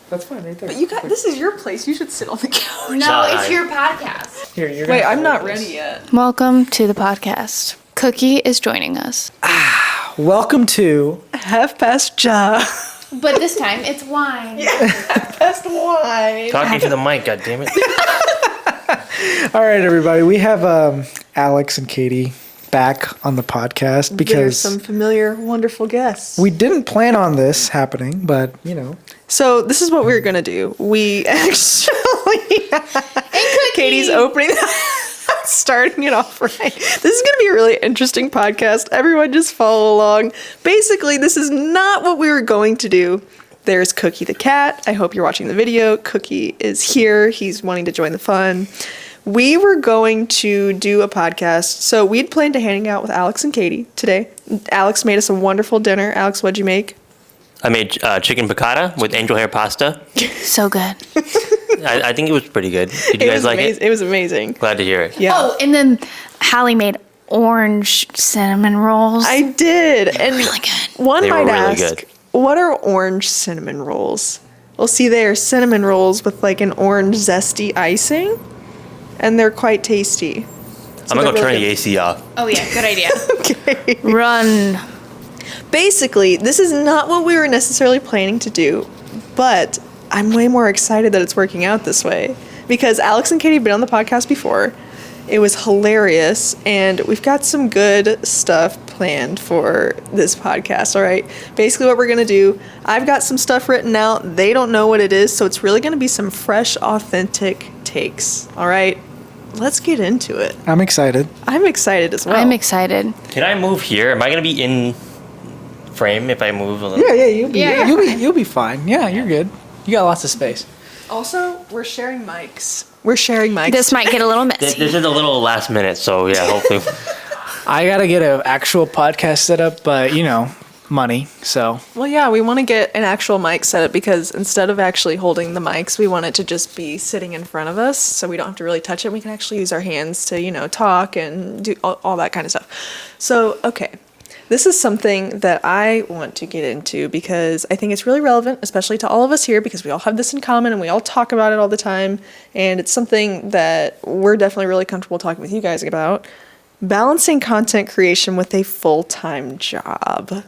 That's fine, right there. But this is your place. You should sit on the couch. No, it's your podcast. Here, you're Wait, I'm not ready yet. Welcome to the podcast. Cookie is joining us. Welcome to Half past Ja. But this time it's wine. Half past wine. Talking to the mic, goddammit. All right, everybody. We have Alex and Katie back on the podcast There's because some familiar, wonderful guests. we didn't plan on this happening, but you know. So this is what we were gonna do. We actually Katie's opening, starting it off right. This is gonna be a really interesting podcast. Everyone just follow along. Basically, this is not what we were going to do. There's Cookie the cat. I hope you're watching the video. Cookie is here. He's wanting to join the fun. We were going to do a podcast. So we'd planned to hang out with Alex and Katie today. Alex made us a wonderful dinner. Alex, what'd you make? I made chicken piccata with angel hair pasta. So good. I think it was pretty good. Did you guys like it? It was amazing. Glad to hear it. Yeah. Oh, and then Hallie made orange cinnamon rolls. I did. And really good. One They were might really ask, good. what are orange cinnamon rolls? Well, see, they are cinnamon rolls with like an orange zesty icing, and they're quite tasty. I'm gonna go they're turn really the AC off. Oh yeah, good idea. Okay. Run. Basically, this is not what we were necessarily planning to do, but I'm way more excited that it's working out this way because Alex and Katie have been on the podcast before. It was hilarious, and we've got some good stuff planned for this podcast, all right? Basically, what we're going to do, I've got some stuff written out. They don't know what it is, so it's really going to be some fresh, authentic takes, all right? Let's get into it. I'm excited. I'm excited as well. I'm excited. Can I move here? Am I gonna be in frame if I move a little? Yeah, you'll be Yeah, you'll be fine. Yeah, you're good. You got lots of space. Also, we're sharing mics. This might get a little This messy. is a little last minute, so yeah, hopefully. I gotta get an actual podcast set up, but you know, money. So Well, yeah, we want to get an actual mic set up because instead of actually holding the mics, we want it to just be sitting in front of us so we don't have to really touch it. We can actually use our hands to, you know, talk and do all that kind of stuff. So, okay. This is something that I want to get into because I think it's really relevant, especially to all of us here because we all have this in common and we all talk about it all the time. And it's something that we're definitely really comfortable talking with you guys about. Balancing content creation with a full-time job.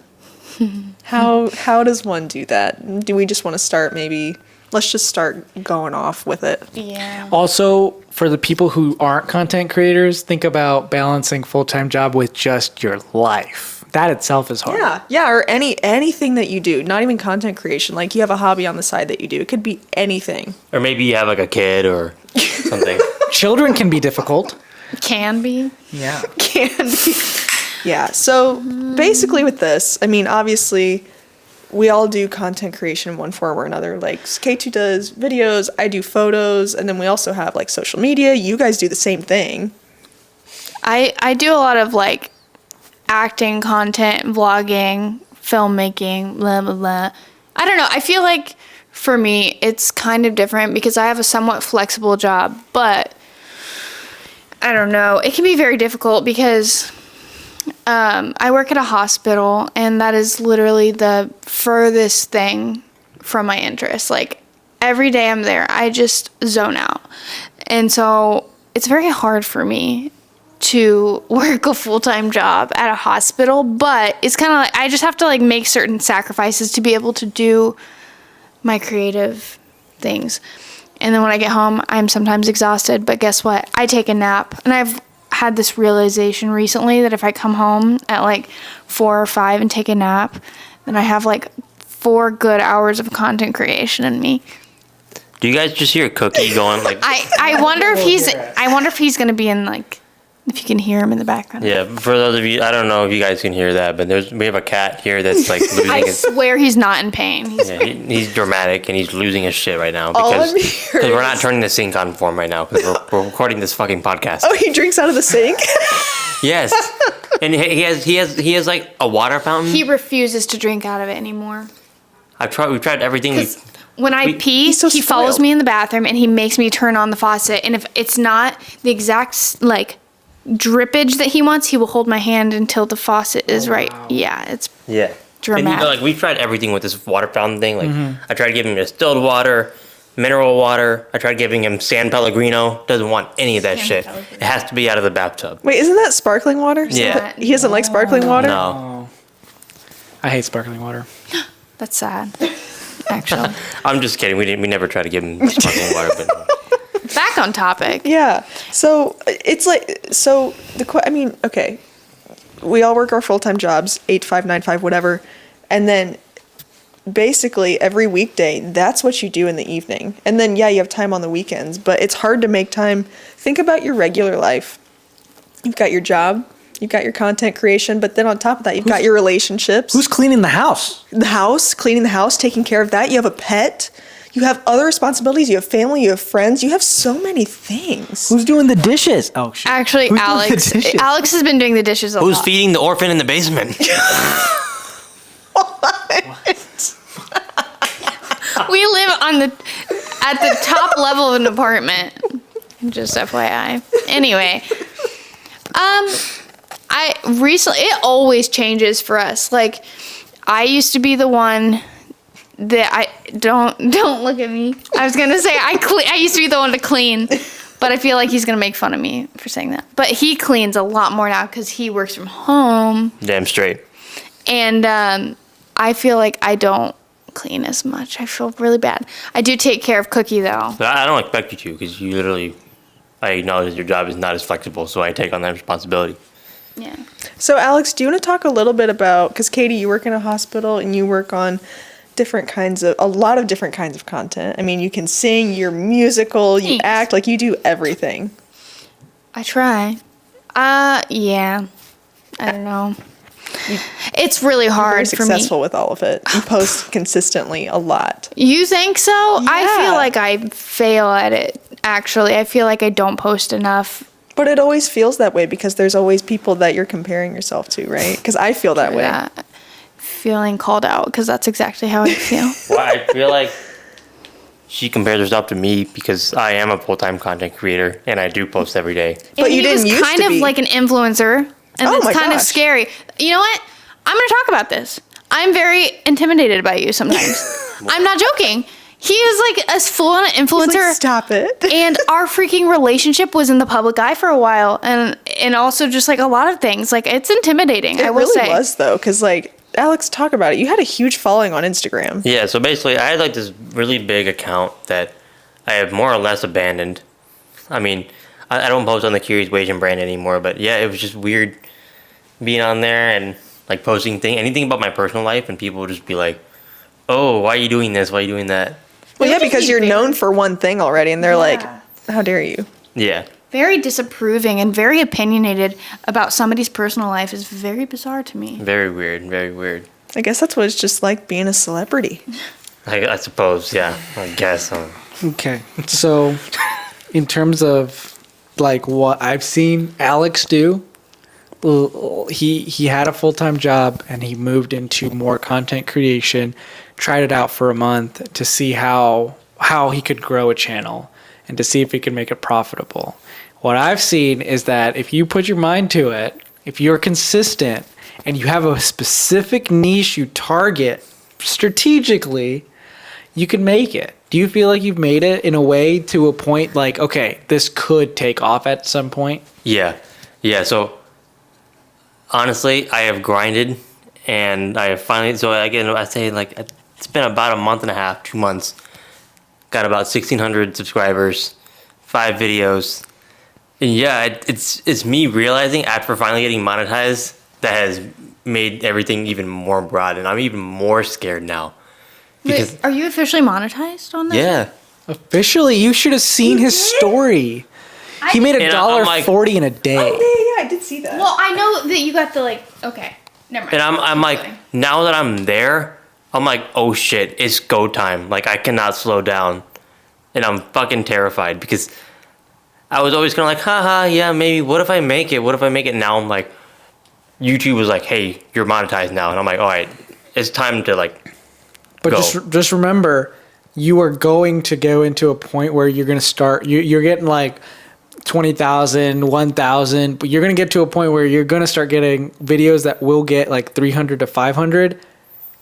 How does one do that? Do we just want to start maybe? Let's just start going off with it. Yeah. also for the people who aren't content creators, think about balancing full-time job with just your life. That itself is hard. Yeah, or anything that you do, not even content creation. Like you have a hobby on the side that you do. It could be anything. Or maybe you have like a kid or something. Children can be difficult. Can be. Yeah. Can be. Yeah. So basically, with this, I mean, obviously, we all do content creation in one form or another. Like K2 does videos, I do photos, and then we also have like social media. You guys do the same thing. I do a lot of like acting content, vlogging, filmmaking, blah blah blah. I don't know. I feel like for me it's kind of different because I have a somewhat flexible job, but I don't know. It can be very difficult because I work at a hospital and that is literally the furthest thing from my interests. Like every day I'm there, I just zone out. And so it's very hard for me to work a full-time job at a hospital, but it's kind of like I just have to like make certain sacrifices to be able to do my creative things. And then when I get home, I'm sometimes exhausted, but guess what? I take a nap. And I've had this realization recently that if I come home at like 4 or 5 and take a nap, then I have like 4 good hours of content creation in me. Do you guys just hear Cookie going like? I wonder if he's gonna be in like, if you can hear him in the background. Yeah, for those of you, I don't know if you guys can hear that, but we have a cat here that's like losing I his. swear he's not in pain. He's dramatic and he's losing his shit right now All because I'm hearing we're not is- turning the sink on for him right now because we're recording this fucking podcast. Oh, he drinks out of the sink? Yes, and he has like a water fountain. He refuses to drink out of it anymore. We've tried everything. When I pee, he's so he follows spoiled. me in the bathroom and he makes me turn on the faucet. And if it's not the exact like drippage that he wants, he will hold my hand until the faucet is right. wow. Yeah, it's Yeah. dramatic. like we've tried everything with this water fountain thing. Like I tried giving him distilled water, mineral water. I tried giving him San Pellegrino. Doesn't want any of that shit. It has to be out of the bathtub. Wait, isn't that sparkling water? Yeah. He doesn't like sparkling water? No. I hate sparkling water. That's sad. Actually, I'm just kidding. We never try to give him sparkling water. But back on topic. Yeah. So it's like, okay, we all work our full-time jobs, 8 to 5, 9 to 5, whatever. And then basically every weekday, that's what you do in the evening. And then, yeah, you have time on the weekends, but it's hard to make time. Think about your regular life. You've got your job, you've got your content creation, but then on top of that, you've got your relationships. Who's cleaning the house? The house, cleaning the house, taking care of that. You have a pet. You have other responsibilities. You have family. You have friends. You have so many things. Who's doing the dishes? Oh shit. Actually, Who's doing the Alex. dishes? Alex has been doing the dishes a who's lot. feeding the orphan in the basement? We live at the top level of an apartment. Just FYI. Anyway, I recently, it always changes for us. Like, I used to be the one that don't look at me. I was gonna say I used to be the one to clean, but I feel like he's gonna make fun of me for saying that. But he cleans a lot more now because he works from home, Damn straight. and I feel like I don't clean as much. I feel really bad. I do take care of Cookie though. But I don't expect you to, because you literally, I acknowledge your job is not as flexible, so I take on that responsibility. Yeah. So, Alex, do you want to talk a little bit about, because Katie, you work in a hospital and you work on a lot of different kinds of content. I mean, you can sing, you're musical, you Thanks. act, like you do everything. I try. Yeah. I don't know. It's really Very hard for me. successful with all of it. You post consistently a lot. You think so? I Yeah. feel like I fail at it, actually. I feel like I don't post enough. But it always feels that way because there's always people that you're comparing yourself to, right? Because I feel that way. Yeah. Feeling called out, because that's exactly how I feel. Well, I feel like she compares herself to me because I am a full-time content creator and I do post every day. But And you he didn't was used kind to of be. like an influencer, and Oh it's my kind of gosh. scary. You know what? I'm going to talk about this. I'm very intimidated by you sometimes. I'm not joking. He is like a full-on It's influencer. like, stop it. And our freaking relationship was in the public eye for a while, and also just like a lot of things. Like, it's intimidating. It I will really say. was, though, because, like, Alex, talk about it. You had a huge following on Instagram. Yeah, so basically I had like this really big account that I have more or less abandoned. I mean, I don't post on the Curious Asian brand anymore, but yeah, it was just weird being on there and like posting anything about my personal life, and people would just be like, oh, why are you doing this? Why are you doing that? Well, yeah, It would because just you're be known for one thing already, and they're like, Yeah. how dare you? Yeah. Very disapproving and very opinionated about somebody's personal life is very bizarre to me. Very weird, very weird. I guess that's what it's just like being a celebrity. I suppose, yeah, I guess. Okay. So, in terms of like what I've seen Alex do, he had a full-time job and he moved into more content creation, tried it out for a month to see how he could grow a channel and to see if he could make it profitable. What I've seen is that if you put your mind to it, if you're consistent and you have a specific niche you target strategically, you can make it. Do you feel like you've made it in a way to a point like, okay, this could take off at some point? Yeah. So honestly, I have grinded and I have finally, so again, I say like it's been about a month and a half, 2 months. Got about 1,600 subscribers, 5 videos. And yeah, it's me realizing after finally getting monetized that has made everything even more broad, and I'm even more scared now. Because Wait, are you officially monetized on that? yeah, Officially, you should have seen his story. He made And I'm like- $1.40 in a day. Yeah, I did see that. Well, I know that you got the like. Okay, never mind. and I'm Keep like, going. now that I'm there, I'm like, oh shit, it's go time. Like I cannot slow down, and I'm fucking terrified because I was always kind of like, haha, yeah, maybe. What if I make it? What if I make it? Now I'm like, YouTube was like, hey, you're monetized now, and I'm like, all right, it's time to like. But Go. just remember, you are going to go into a point where you're going to start. You're getting like 20,000, 1,000, but you're going to get to a point where you're going to start getting videos that will get like 300 to 500.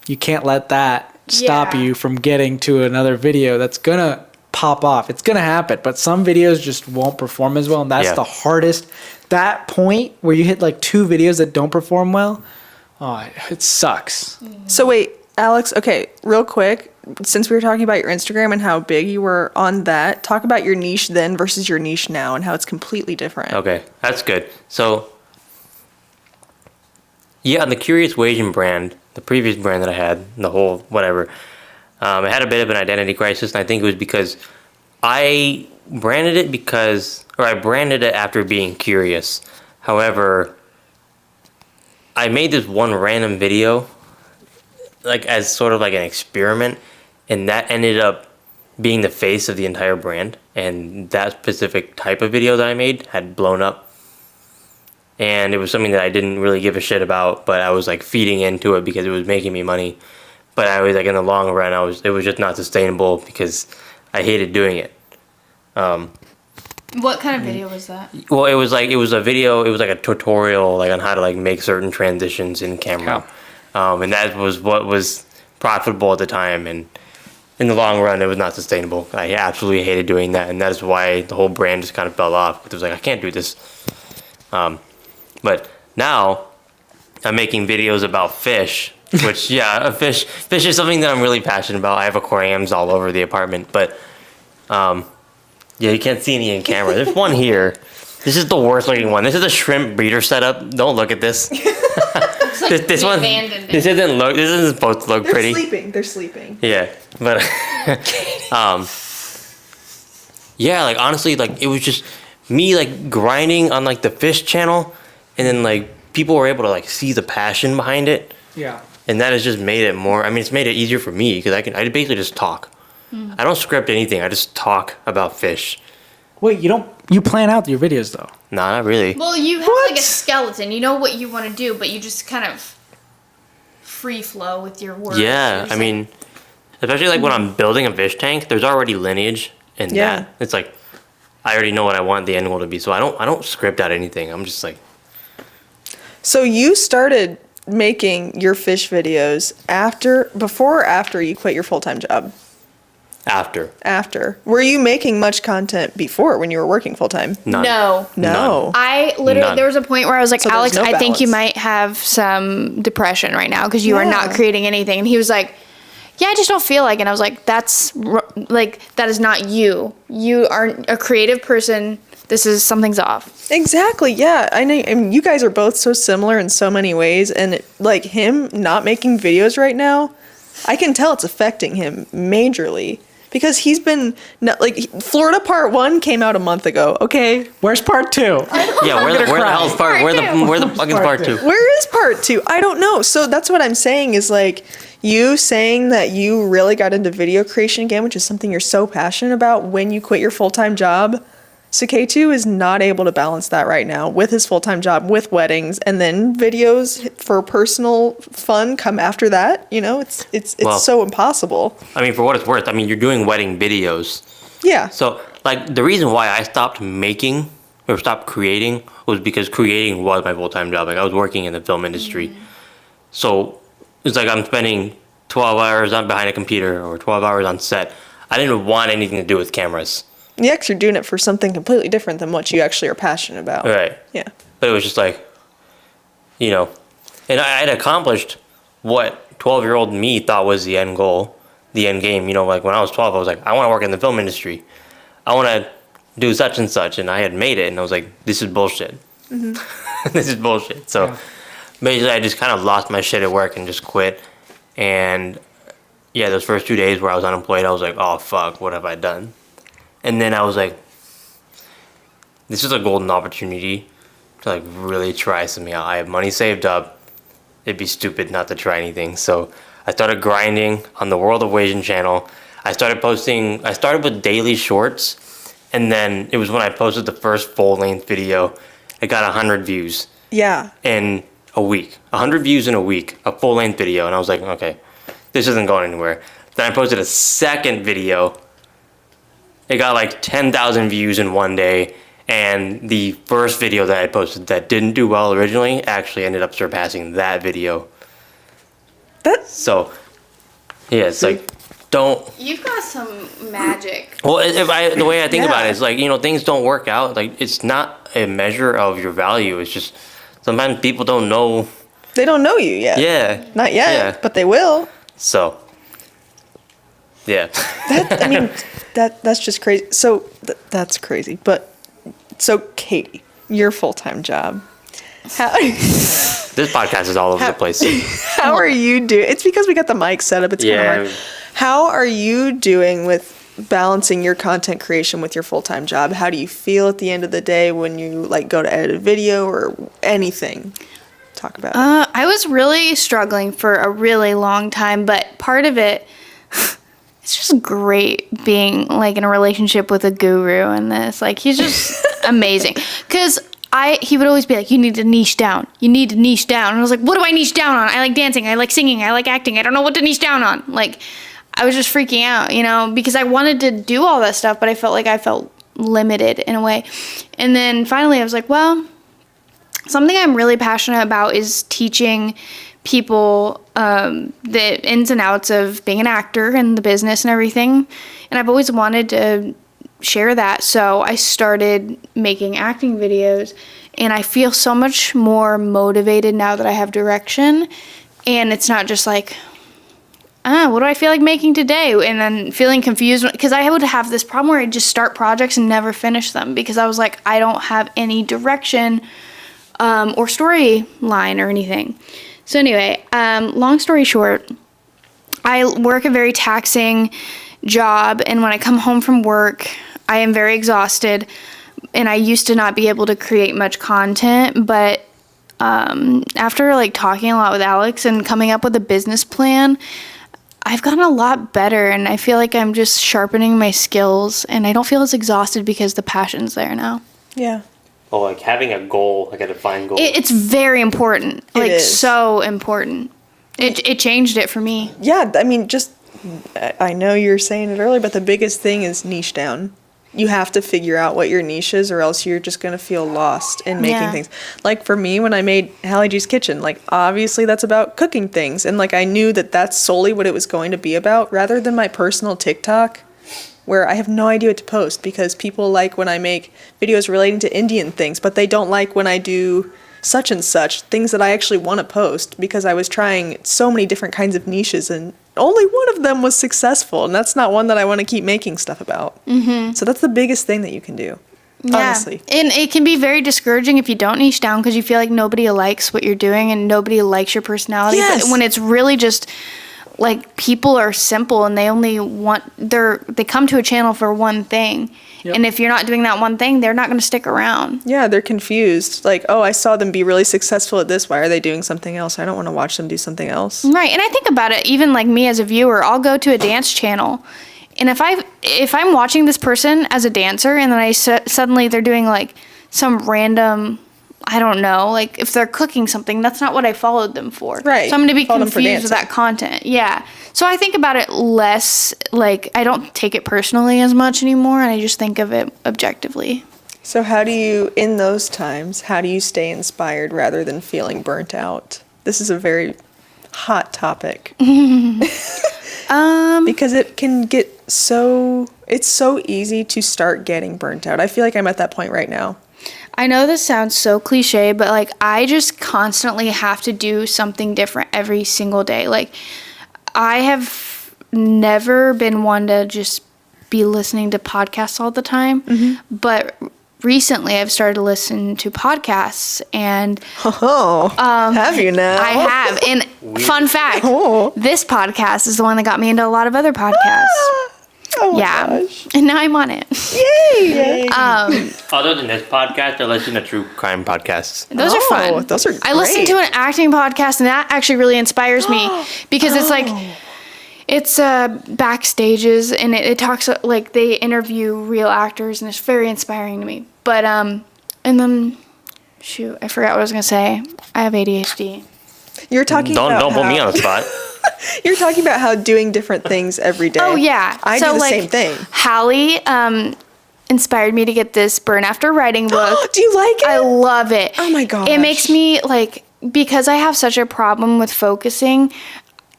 You can't let that stop Yeah. you from getting to another video that's gonna pop off. It's gonna happen, but some videos just won't perform as well, and that's Yeah. the hardest. That point where you hit like 2 videos that don't perform well, oh, it sucks. So wait, Alex, okay, real quick, since we were talking about your Instagram and how big you were on that, talk about your niche then versus your niche now and how it's completely different. Okay, that's good. So, yeah, on the Curious Wasian brand, the previous brand that I had, the whole whatever, I had a bit of an identity crisis, and I think it was because I branded it I branded it after being curious. However, I made this one random video, like as sort of like an experiment, and that ended up being the face of the entire brand. And that specific type of video that I made had blown up. And it was something that I didn't really give a shit about, but I was like feeding into it because it was making me money. But I was like, in the long run, it was just not sustainable because I hated doing it. What kind of video was that? Well, it was a video. It was like a tutorial, like on how to like make certain transitions in camera, and that was what was profitable at the time. And in the long run, it was not sustainable. I absolutely hated doing that, and that's why the whole brand just kind of fell off. It was like, I can't do this. But now I'm making videos about fish, which fish is something that I'm really passionate about. I have aquariums all over the apartment, but yeah, you can't see any in camera. There's one here. This is the worst looking one. This is a shrimp breeder setup. Don't look at this. This one. This isn't supposed to look pretty. They're sleeping. Yeah, but yeah, like honestly, like it was just me like grinding on like the fish channel, and then like people were able to like see the passion behind it, Yeah. and that has just made it more. I mean, it's made it easier for me because I basically just talk. I don't script anything. I just talk about fish. Wait, you plan out your videos though? Nah, not really. Well, you have like a skeleton. You know what you want to do, but you just kind of free flow with your words. Yeah, I mean, especially like when I'm building a fish tank, there's already lineage in Yeah. that. It's like I already know what I want the end goal to be, so I don't script out anything. I'm just like, So you started making your fish videos before or after you quit your full-time job? after. After. Were you making much content before when you were working full-time? None. No. No. I literally, None. there was a point where I was like, So there's Alex, no I think you balance. might have some depression right now because you are not Yeah. creating anything. And he was like, yeah, I just don't feel like it. And I was like, that is not you. You are a creative person. Something's off. Exactly. Yeah. I know. I mean, you guys are both so similar in so many ways, and like him not making videos right now, I can tell it's affecting him majorly because he's been Florida Part 1 came out a month ago. Okay. Where's part 2? Yeah, where the hell's part? Where the fucking part two? Where is Part 2? I don't know. So that's what I'm saying is like you saying that you really got into video creation again, which is something you're so passionate about when you quit your full-time job. So K2 is not able to balance that right now with his full-time job, with weddings, and then videos for personal fun come after that. You know, it's Well- so impossible. I mean, for what it's worth, I mean, you're doing wedding videos. Yeah. So, like, the reason why I stopped making or stopped creating was because creating was my full-time job. Like, I was working in the film industry. So, it's like I'm spending 12 hours behind a computer or 12 hours on set. I didn't want anything to do with cameras. Yeah, 'cause you're doing it for something completely different than what you actually are passionate about. Right. Yeah. But it was just like, you know, and I had accomplished what 12-year-old me thought was the end goal, the end game. You know, like when I was 12, I was like, I want to work in the film industry. I want to do such and such. And I had made it, and I was like, this is bullshit. This is bullshit. So basically, I just kind of lost my shit at work and just quit. And yeah, those first 2 days where I was unemployed, I was like, oh, fuck, what have I done? And then I was like, this is a golden opportunity to like really try something out. I have money saved up. It'd be stupid not to try anything. So I started grinding on the World of Wasian channel. I started with daily shorts. And then it was when I posted the first full-length video. It got 100 views Yeah. in a week. 100 views in a week, a full-length video. And I was like, okay, this isn't going anywhere. Then I posted a second video. It got like 10,000 views in one day, and the first video that I posted that didn't do well originally actually ended up surpassing that video. So, yeah, it's like, don't. You've got some magic. Well, the way I think about it Yeah. is like, things don't work out. Like, it's not a measure of your value. It's just sometimes people don't know. They don't know you yet. Yeah. Not yet, Yeah. but they will. So, yeah. I mean, that's just crazy. So that's crazy. But so Katie, your full-time job. How This podcast is all over the place. how are you doing? It's because we got the mic set up. It's kind of Yeah. hard. How are you doing with balancing your content creation with your full-time job? How do you feel at the end of the day when you like go to edit a video or anything? Talk about it. I was really struggling for a really long time, but part of it, it's just great being like in a relationship with a guru in this. Like he's just amazing. Cause he would always be like, you need to niche down. You need to niche down. And I was like, what do I niche down on? I like dancing. I like singing. I like acting. I don't know what to niche down on. Like I was just freaking out, because I wanted to do all that stuff, but I felt like I felt limited in a way. And then finally I was like, well, something I'm really passionate about is teaching people the ins and outs of being an actor and the business and everything. And I've always wanted to share that. So I started making acting videos, and I feel so much more motivated now that I have direction. And it's not just like, what do I feel like making today? And then feeling confused, because I would have this problem where I'd just start projects and never finish them because I was like, I don't have any direction or storyline or anything. So anyway, long story short, I work a very taxing job, and when I come home from work, I am very exhausted, and I used to not be able to create much content, but after like talking a lot with Alex and coming up with a business plan, I've gotten a lot better, and I feel like I'm just sharpening my skills, and I don't feel as exhausted because the passion's there now. Yeah. Oh, like having a goal, like a defined goal. It's very important. Like is. so important. It changed it for me. Yeah, I mean, I know you were saying it earlier, but the biggest thing is niche down. You have to figure out what your niche is, or else you're just going to feel lost in making Yeah. things. Like for me, when I made Hallie G's Kitchen, like obviously that's about cooking things. And like I knew that that's solely what it was going to be about, rather than my personal TikTok, where I have no idea what to post, because people like when I make videos relating to Indian things, but they don't like when I do such and such things that I actually want to post, because I was trying so many different kinds of niches and only one of them was successful, and that's not one that I want to keep making stuff about. Mm-hmm. So that's the biggest thing that you can do, honestly. And it can be very discouraging if you don't niche down, because you feel like nobody likes what you're doing and nobody likes your personality. Yes. But when it's really just like people are simple and they only they come to a channel for one thing. Yep. And if you're not doing that one thing, they're not going to stick around. Yeah, they're confused. Like, oh, I saw them be really successful at this. Why are they doing something else? I don't want to watch them do something else. Right. And I think about it, even like me as a viewer, I'll go to a dance channel, and if I'm watching this person as a dancer, and then suddenly they're doing like some random, I don't know, like if they're cooking something, that's not what I followed them for. Right. So I'm going to be Follow them for confused with dancing. that content. Yeah. So I think about it less, like I don't take it personally as much anymore, and I just think of it objectively. So how do you, in those times, how do you stay inspired rather than feeling burnt out? This is a very hot topic. Because it can get it's so easy to start getting burnt out. I feel like I'm at that point right now. I know this sounds so cliche, but like I just constantly have to do something different every single day. Like I have never been one to just be listening to podcasts all the time, but recently I've started to listen to podcasts, and Oh, have you now? I have. And fun fact, Oh. this podcast is the one that got me into a lot of other podcasts. Oh my Yeah. gosh. And now I'm on it. Yay! Other than this podcast, I listen to true crime podcasts. Those are fun. Those are I listened great. to an acting podcast, and that actually really inspires me because it's like it's backstages, and it talks like they interview real actors, and it's very inspiring to me. But and then shoot, I forgot what I was gonna say. I have ADHD. You're talking about Don't put me how- on the spot. You're talking about how doing different things every day. Oh yeah, I do the same thing. Hallie inspired me to get this Burn After Writing book. Do you like it? I love it. Oh my gosh. It makes me like, because I have such a problem with focusing,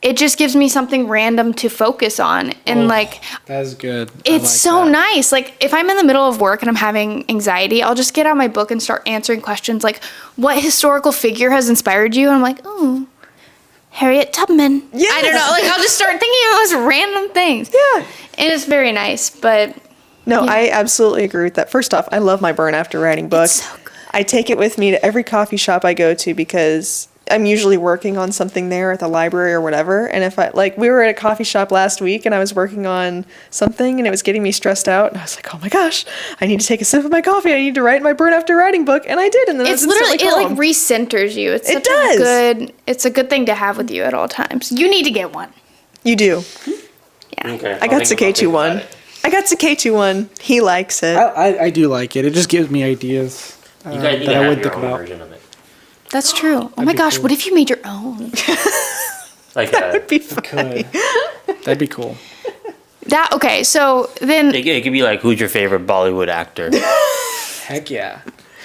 it just gives me something random to focus on. And like, That's good. it's so nice. Like if I'm in the middle of work and I'm having anxiety, I'll just get out my book and start answering questions like, what historical figure has inspired you? And I'm like, oh, Harriet Tubman. Yeah. I don't know. Like I'll just start thinking of those random things. Yeah. And it's very nice, but No, yeah. I absolutely agree with that. First off, I love my burn after writing book. It's so good. I take it with me to every coffee shop I go to because I'm usually working on something there at the library or whatever. And if we were at a coffee shop last week and I was working on something and it was getting me stressed out, and I was like, oh my gosh, I need to take a sip of my coffee. I need to write my burn after writing book. And I did. And then It's I was literally, instantly it calm. like recenters you. It's It such does. it's a good thing to have with you at all times. You need to get one. You do. Yeah. Okay. I got Sakeichi one. I got Sakeichi one. He likes it. I do like it. It just gives me ideas You guys need that to I have wouldn't your think own about. version of it. That's true. Oh my be gosh, cool. what if you made your own? Like Would be funny. Could. That'd be cool. Okay, so then it could be like, who's your favorite Bollywood actor? Heck yeah.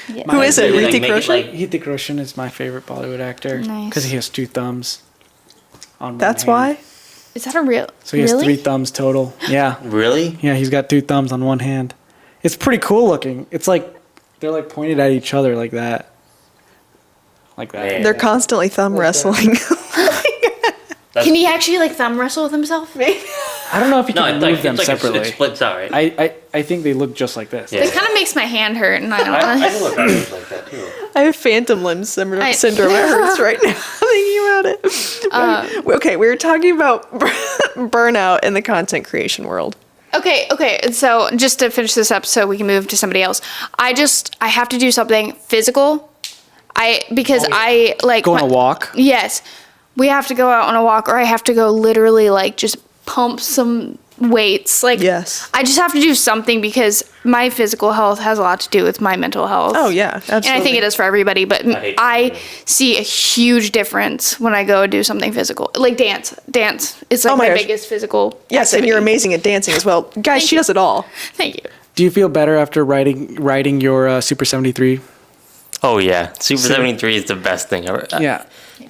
Who is it? Like, Hrithik make it Roshan? like- Hrithik Roshan is my favorite Bollywood actor. Nice. Because he has 2 thumbs. On one That's hand. why? is that a real So he has really? 3 thumbs total. Yeah. Really? Yeah, he's got 2 thumbs on one hand. It's pretty cool looking. It's like they're like pointed at each other like that. Like that. Man. They're constantly thumb wrestling. That's- Can he actually like thumb wrestle with himself? I don't know if you No, can it's move like, them it's like separately. it splits out, right? I think they look just like this. Yeah. It kind of makes my hand hurt, and I don't I know. can look at it like that too. I have phantom limb syndrome. I- Syndrome. It hurts right now thinking about it. Okay, we were talking about burnout in the content creation world. Okay. So just to finish this up, so we can move to somebody else. I have to do something physical. Because I like Go on a walk. Yes, we have to go out on a walk, or I have to go literally like just pump some weights. Like Yes. I just have to do something because my physical health has a lot to do with my mental health. Oh yeah, absolutely. And I think it is for everybody, but hate I that. see a huge difference when I go do something physical, like dance. Dance is like Oh my my gosh. biggest physical. Yes, and you're activity. amazing at dancing as well, guys. She does it all. Thank you. Do you feel better after riding your Super 73? Oh yeah, Super 73 is the best thing ever. Yeah.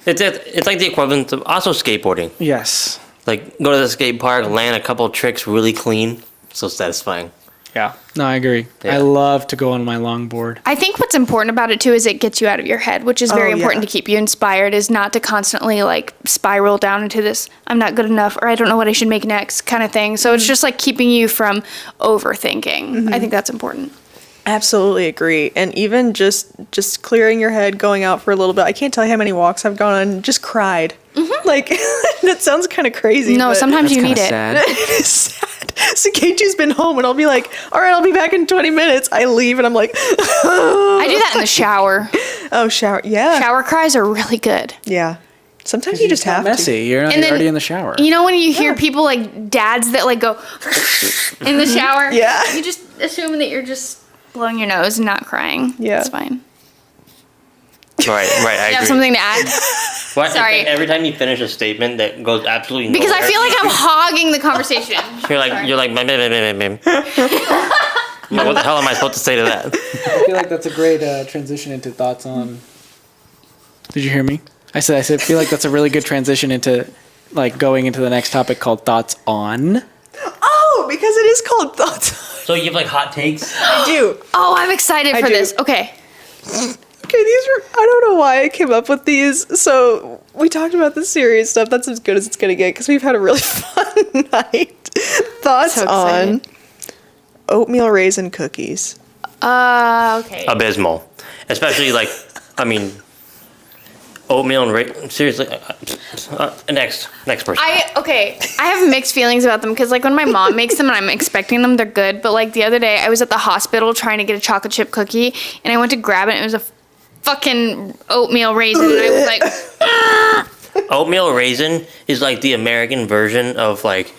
It's like the equivalent of also skateboarding. Yes. Like go to the skate park, land a couple tricks really clean. So satisfying. Yeah. No, I agree. Yeah. I love to go on my longboard. I think what's important about it too is it gets you out of your head, which is very Oh, important yeah. to keep you inspired, is not to constantly like spiral down into this I'm not good enough or I don't know what I should make next kind of thing. So it's just like keeping you from overthinking. I think that's important. Absolutely agree. And even just clearing your head, going out for a little bit. I can't tell you how many walks I've gone on and just cried. Like that sounds kind of crazy. No, but sometimes you need it. it is sad. Sakeichi's been home, and I'll be like, "All right, I'll be back in 20 minutes." I leave, and I'm like, I do that in the shower. "Oh, shower, yeah, Shower cries are really good. yeah." Sometimes you just It's not have messy. You're And you're then- already in the shower. You know when you hear people like dads that like go in the shower? Yeah. You just assume that you're just blowing your nose and not crying. Yeah. It's fine. Right, I You have agree. something to add? What? Sorry. Every time you finish a statement that goes absolutely Because I nowhere, feel like I'm hogging the conversation. you're like meh, meh, meh, meh, meh, meh. You know, what the hell am I supposed to say to that? I feel like that's a great transition into thoughts on. Did you hear me? I said I feel like that's a really good transition into like going into the next topic called thoughts on. Oh, because it is called thoughts. So you have like hot takes? I do. Oh, I'm excited I for do. this. Okay. Okay, these were, I don't know why I came up with these. So we talked about the serious stuff. That's as good as it's going to get because we've had a really fun night. Thoughts So on excited. oatmeal raisin cookies. Okay. Abysmal. Especially like, I mean, oatmeal and seriously. Next person. I have mixed feelings about them because like when my mom makes them and I'm expecting them, they're good. But like the other day, I was at the hospital trying to get a chocolate chip cookie, and I went to grab it, and it was a fucking oatmeal raisin, and I was like, Oatmeal raisin is like the American version of like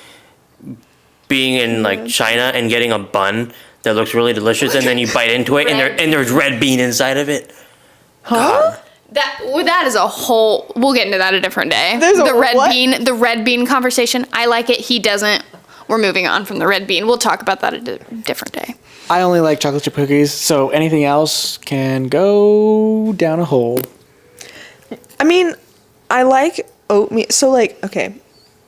being in like China and getting a bun that looks really delicious, and then you bite into it, and there's red bean inside of it. Huh? that is a whole. We'll get into that a different day. There's a the red bean conversation. I like it. He doesn't. We're moving on from the red bean. We'll talk about that a different day. I only like chocolate chip cookies, so anything else can go down a hole. I mean, I like oatmeal. So like, okay,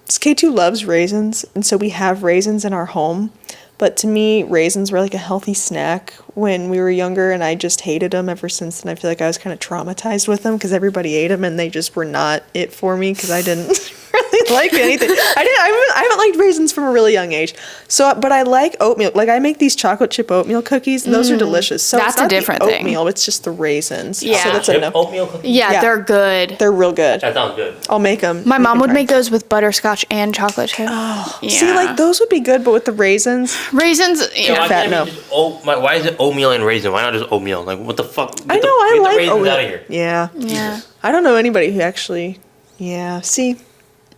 K2 loves raisins, and so we have raisins in our home. But to me, raisins were like a healthy snack when we were younger, and I just hated them ever since. And I feel like I was kind of traumatized with them because everybody ate them, and they just were not it for me because I didn't really like anything. I haven't liked raisins from a really young age. So, but I like oatmeal. Like I make these chocolate chip oatmeal cookies, and those are delicious. So That's it's not a different the thing. oatmeal; it's just the raisins. Yeah. So that's a no. Oatmeal cookies? Yeah, Yeah. they're good. They're real good. That sounds good. I'll make them. My mom would make those with butterscotch and chocolate chip. Oh, yeah. See, like those would be good, but with the raisins, Raisins, So yeah. why fat, can't it be no. just why is it oatmeal and raisin? Why not just oatmeal? Like, what the fuck? I know I get like the raisins oatmeal. out of here. Yeah. Yeah. I don't know anybody who actually. Yeah. See,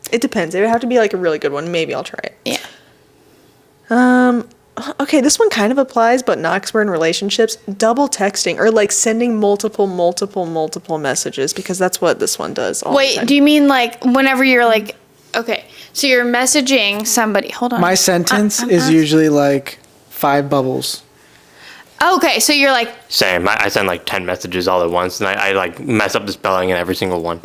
it depends. It would have to be like a really good one. Maybe I'll try it. Yeah. Okay, this one kind of applies, but not because we're in relationships. Double texting or like sending multiple messages because that's what this one does. All the Wait, time. do you mean like whenever you're like, okay, so you're messaging somebody? Hold on. My sentence is usually like 5 bubbles. Okay, so you're like, Same. I send like 10 messages all at once, and I like mess up the spelling in every single one.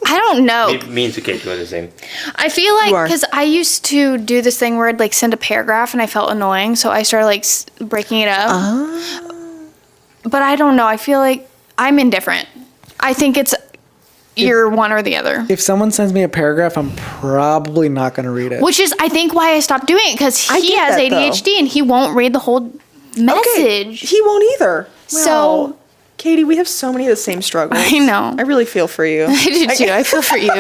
I don't know. Me and Suketu are the same. I feel like You are. because I used to do this thing where I'd like send a paragraph and I felt annoying, so I started like breaking it up. But I don't know. I feel like I'm indifferent. I think it's you're one or the other. If someone sends me a paragraph, I'm probably not going to read it. Which is, I think, why I stopped doing it because I he get has that, though. ADHD and he won't read the whole message. He won't either. So- Wow. Katie, we have so many of the same struggles. I know. I really feel for you. I do too. I feel for you.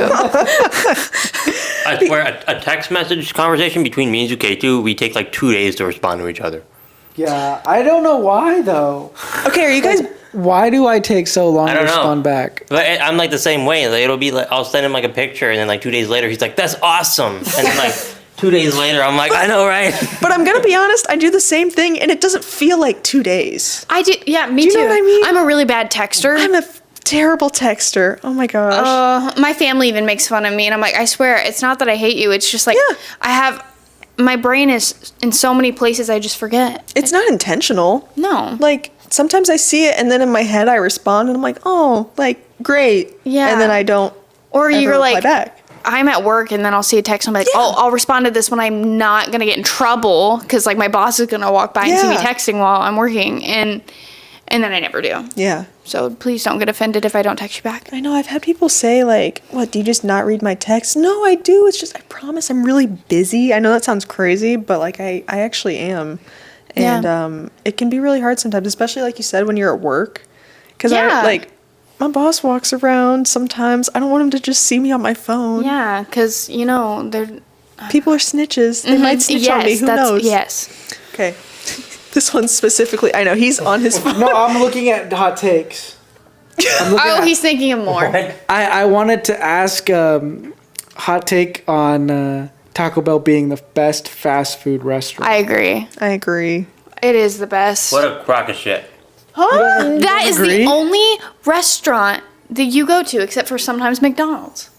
I swear, a text message conversation between me and Suketu, we take like 2 days to respond to each other. Yeah, I don't know why though. Okay, are you guys? Why do I take so long I to don't know. respond back? But I'm like the same way. Like, it'll be like, I'll send him like a picture, and then like 2 days later, he's like, "That's awesome," and then like 2 days later, I'm like, "I know, right?" But I'm gonna be honest. I do the same thing, and it doesn't feel like 2 days. I do. Yeah, me Do you too. know what I mean? I'm a really bad texter. I'm a terrible texter. Oh my gosh. My family even makes fun of me, and I'm like, I swear, it's not that I hate you. It's just like Yeah. my brain is in so many places I just forget. It's not intentional. No. Like sometimes I see it, and then in my head I respond, and I'm like, oh, like great. Yeah. And then I don't. Or ever you're reply like, back. I'm at work, and then I'll see a text, and I'm like, Yeah. oh, I'll respond to this when I'm not gonna get in trouble, because like my boss is gonna walk by and see me Yeah. texting while I'm working, and then I never do. Yeah. So please don't get offended if I don't text you back. I know I've had people say like, "What? Do you just not read my texts?" No, I do. It's just I promise I'm really busy. I know that sounds crazy, but like I actually am, and Yeah. it can be really hard sometimes, especially like you said when you're at work, because Yeah. I like my boss walks around sometimes. I don't want him to just see me on my phone. Yeah, because you know they're People are snitches. They might snitch on me. Who knows? Yes. Okay. This one specifically, I know he's on his phone. No, I'm looking at hot takes. I'm looking Oh, at- he's thinking of more. I wanted to ask hot take on Taco Bell being the best fast food restaurant. I agree. I agree. It is the best. What a crock of shit. That is agree? the only restaurant that you go to, except for sometimes McDonald's.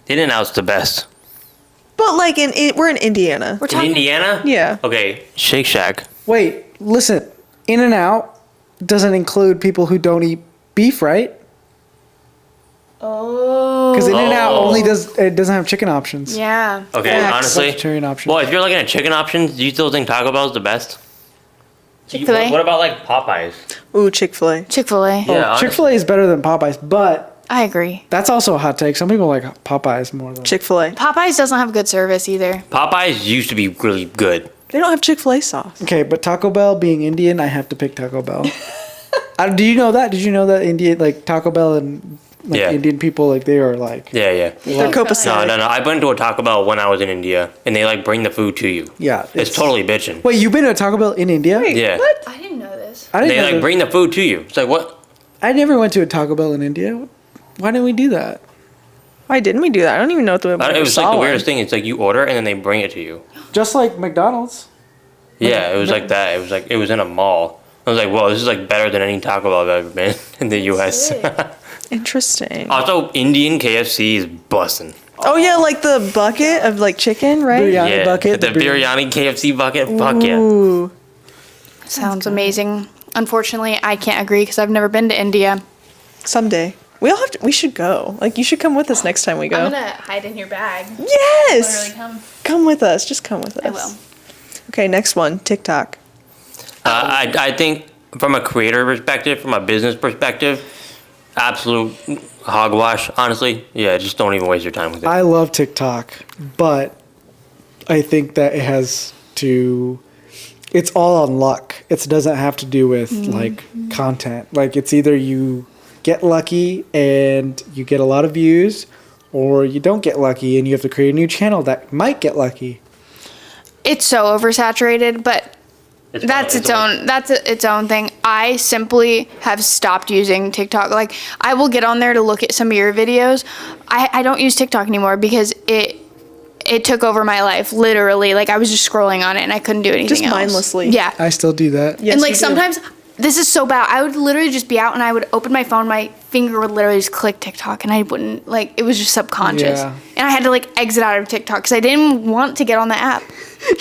In-N-Out's the best. But like we're in Indiana. We're In talking. Indiana? Yeah. Okay, Shake Shack. Wait, listen. In-N-Out doesn't include people who don't eat beef, right? Oh. Because In-N-Out only doesn't have chicken options. Yeah. Okay, Facts. honestly. Vegetarian options. Well, if you're looking at chicken options, do you still think Taco Bell's the best? Chick-fil-A. What about like Popeyes? Ooh, Chick-fil-A. Chick-fil-A. Yeah, honestly. Chick-fil-A is better than Popeyes, but I agree. that's also a hot take. Some people like Popeyes more than Chick-fil-A. Popeyes doesn't have good service either. Popeyes used to be really good. They don't have Chick-fil-A sauce. Okay, but Taco Bell being Indian, I have to pick Taco Bell. Do you know that? Did you know that Indian, like Taco Bell and like Yeah. Indian people, like they are like Yeah. They're copacetic. No. I went to a Taco Bell when I was in India, and they like bring the food to you. yeah. It's totally bitching. Wait, you've been to a Taco Bell in India? Yeah. What? I didn't know this. I didn't They know like that. bring the food to you. It's like, what? I never went to a Taco Bell in India. Why didn't we do that? Why didn't we do that? I don't even know what the It was like the weirdest thing. It's like you order and then they bring it to you. Just like McDonald's. Yeah, it was like that. It was in a mall. I was like, whoa, this is like better than any Taco Bell I've ever been in the U.S. Interesting. Also, Indian KFC is bussin'. Oh yeah, like the bucket of like chicken, right? Biryani Yeah, bucket. the biryani KFC bucket. Fuck yeah. Ooh. Sounds amazing. Unfortunately, I can't agree because I've never been to India. Someday. We should go. Like, you should come with us next time we go. I'm gonna hide in your bag. Yes. Literally come. Come with us. Just come with us. I will. Okay, next one. TikTok. I think from a creator perspective, from a business perspective, absolute hogwash. Honestly, yeah, just don't even waste your time with it. I love TikTok, but I think that it has to. It's all on luck. It doesn't have to do with like content. Like it's either you get lucky and you get a lot of views, or you don't get lucky and you have to create a new channel that might get lucky. It's so oversaturated, but that's its own thing. I simply have stopped using TikTok. Like I will get on there to look at some of your videos. I don't use TikTok anymore because it took over my life, literally. Like I was just scrolling on it and I couldn't do anything Just else. mindlessly. Yeah. I still do that. Yes, and like you do. sometimes this is so bad. I would literally just be out and I would open my phone, my finger would literally just click TikTok and I wouldn't, like, it was just subconscious. Yeah. And I had to like exit out of TikTok because I didn't want to get on the app.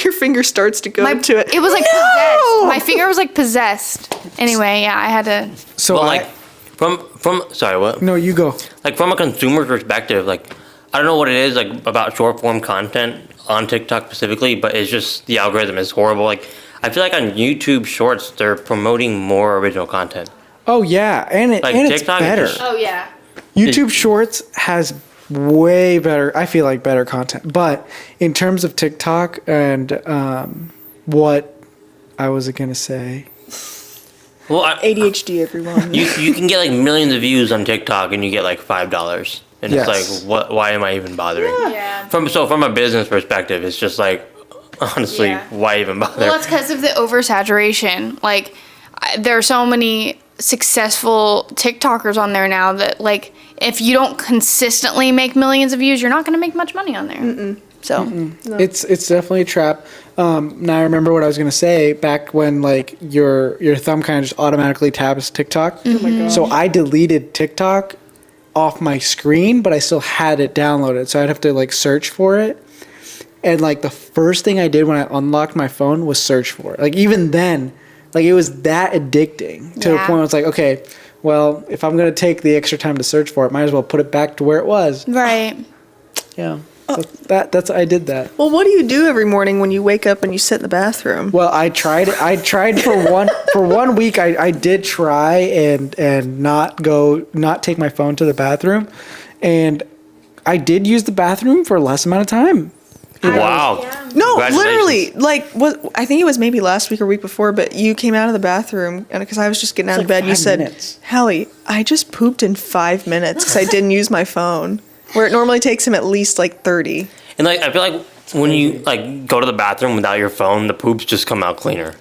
Your finger starts to go to it. It was like possessed. My finger was like possessed. Anyway, yeah, I had to. So But like from sorry, what? no, you go. Like from a consumer perspective, like I don't know what it is like about short form content on TikTok specifically, but it's just the algorithm is horrible. Like I feel like on YouTube Shorts they're promoting more original content. Oh yeah, and Like, it's TikTok is better. just- Oh, yeah. YouTube Shorts has way better. I feel like better content, but in terms of TikTok and what I was gonna say. Well, ADHD, everyone. you can get like millions of views on TikTok and you get like $5, and Yes. it's like what? Why am I even bothering? Yeah. From a business perspective, it's just like honestly, Yeah. why even bother? Well, that's because of the oversaturation. Like, there are so many successful TikTokers on there now that, like, if you don't consistently make millions of views, you're not going to make much money on there. So, It's definitely a trap. Now I remember what I was gonna say back when like your thumb kind of just automatically taps TikTok. Oh my god! So I deleted TikTok off my screen, but I still had it downloaded. So I'd have to like search for it. And like the first thing I did when I unlocked my phone was search for it. Like even then, like it was that addicting to the Yeah. point where it's like, okay, well, if I'm gonna take the extra time to search for it, might as well put it back to where it was. right. Yeah. So that's I did that. Well, what do you do every morning when you wake up and you sit in the bathroom? Well, I tried for 1 week. I did try and not take my phone to the bathroom, and I did use the bathroom for a less amount of time. Wow. No, Congratulations. literally, like, I think it was maybe last week or week before, but you came out of the bathroom, and because I was just getting out of like bed, you 5 said, minutes. Hallie, I just pooped in 5 minutes because I didn't use my phone, where it normally takes him at least like 30. And like I feel like when you like go to the bathroom without your phone, the poops just come out cleaner.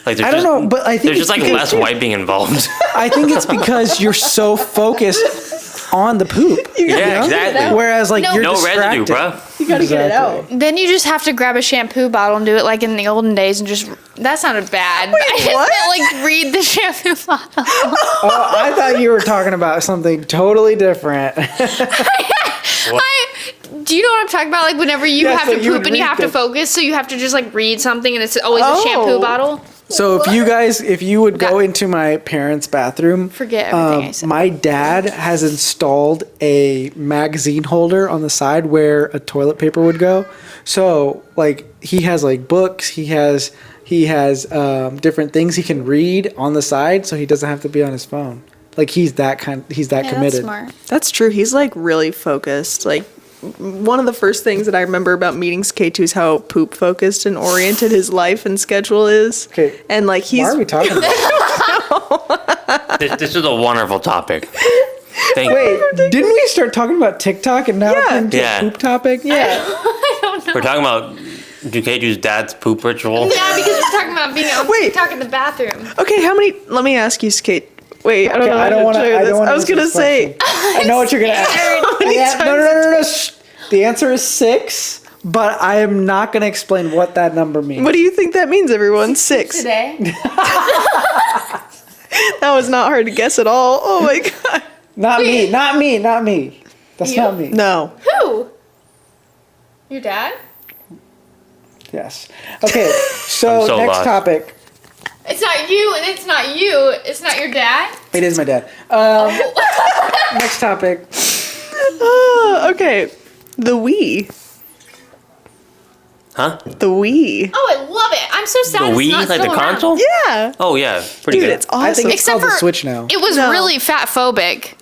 Like I don't know, but I think there's it's just like because- less wiping involved. I think it's because you're so focused on the poop. Yeah, exactly. Whereas like No. you're No residue, distracted. bro. You gotta get it out. Then you just have to grab a shampoo bottle and do it like in the olden days and just, that sounded bad. I just what? meant like read the shampoo bottle. Oh, I thought you were talking about something totally different. Do you know what I'm talking about? Like whenever you Yeah, have so to you poop would and you read have to the- focus, so you have to just like read something and it's always a Oh. shampoo bottle. So if you would go That- into my parents' bathroom, Forget everything I said. my dad has installed a magazine holder on the side where a toilet paper would go. So like he has like books, he has different things he can read on the side, so he doesn't have to be on his phone. Like he's that Yeah, committed. that's smart. That's true. He's like really focused. Like, one of the first things that I remember about meetings K2 is how poop focused and oriented his life and schedule is. Okay. And like he's Why are we talking about? This is a wonderful topic. Thank Wait, didn't we start talking about TikTok and now Yeah. it's into Yeah. a poop topic? yeah. We're talking about Dukeju's dad's poop ritual. Yeah, because we're talking about being on Wait. TikTok in the bathroom. Okay, how many? Let me ask you, Kate. Wait, I don't know. I how don't to want share this. to. I was gonna say. I know what you're gonna ask. Yeah, no. Shh. The answer is 6, but I am not gonna explain what that number means. What do you think that means, everyone? 6. Today? That was not hard to guess at all. Oh my god. Not me. That's not me. No. Who? Your dad? Yes. Okay. So I'm so next lost. topic. It's It's not you, and it's not you. It's not your dad. It is my dad. Next topic. Okay. The Wii. Huh? The Wii. Oh, I love it. I'm so sad The it's Wii, not like the still around. console? Yeah. Oh yeah, pretty Dude, good. it's awesome. I think it's Except called the for- Switch now. It was No. really fat phobic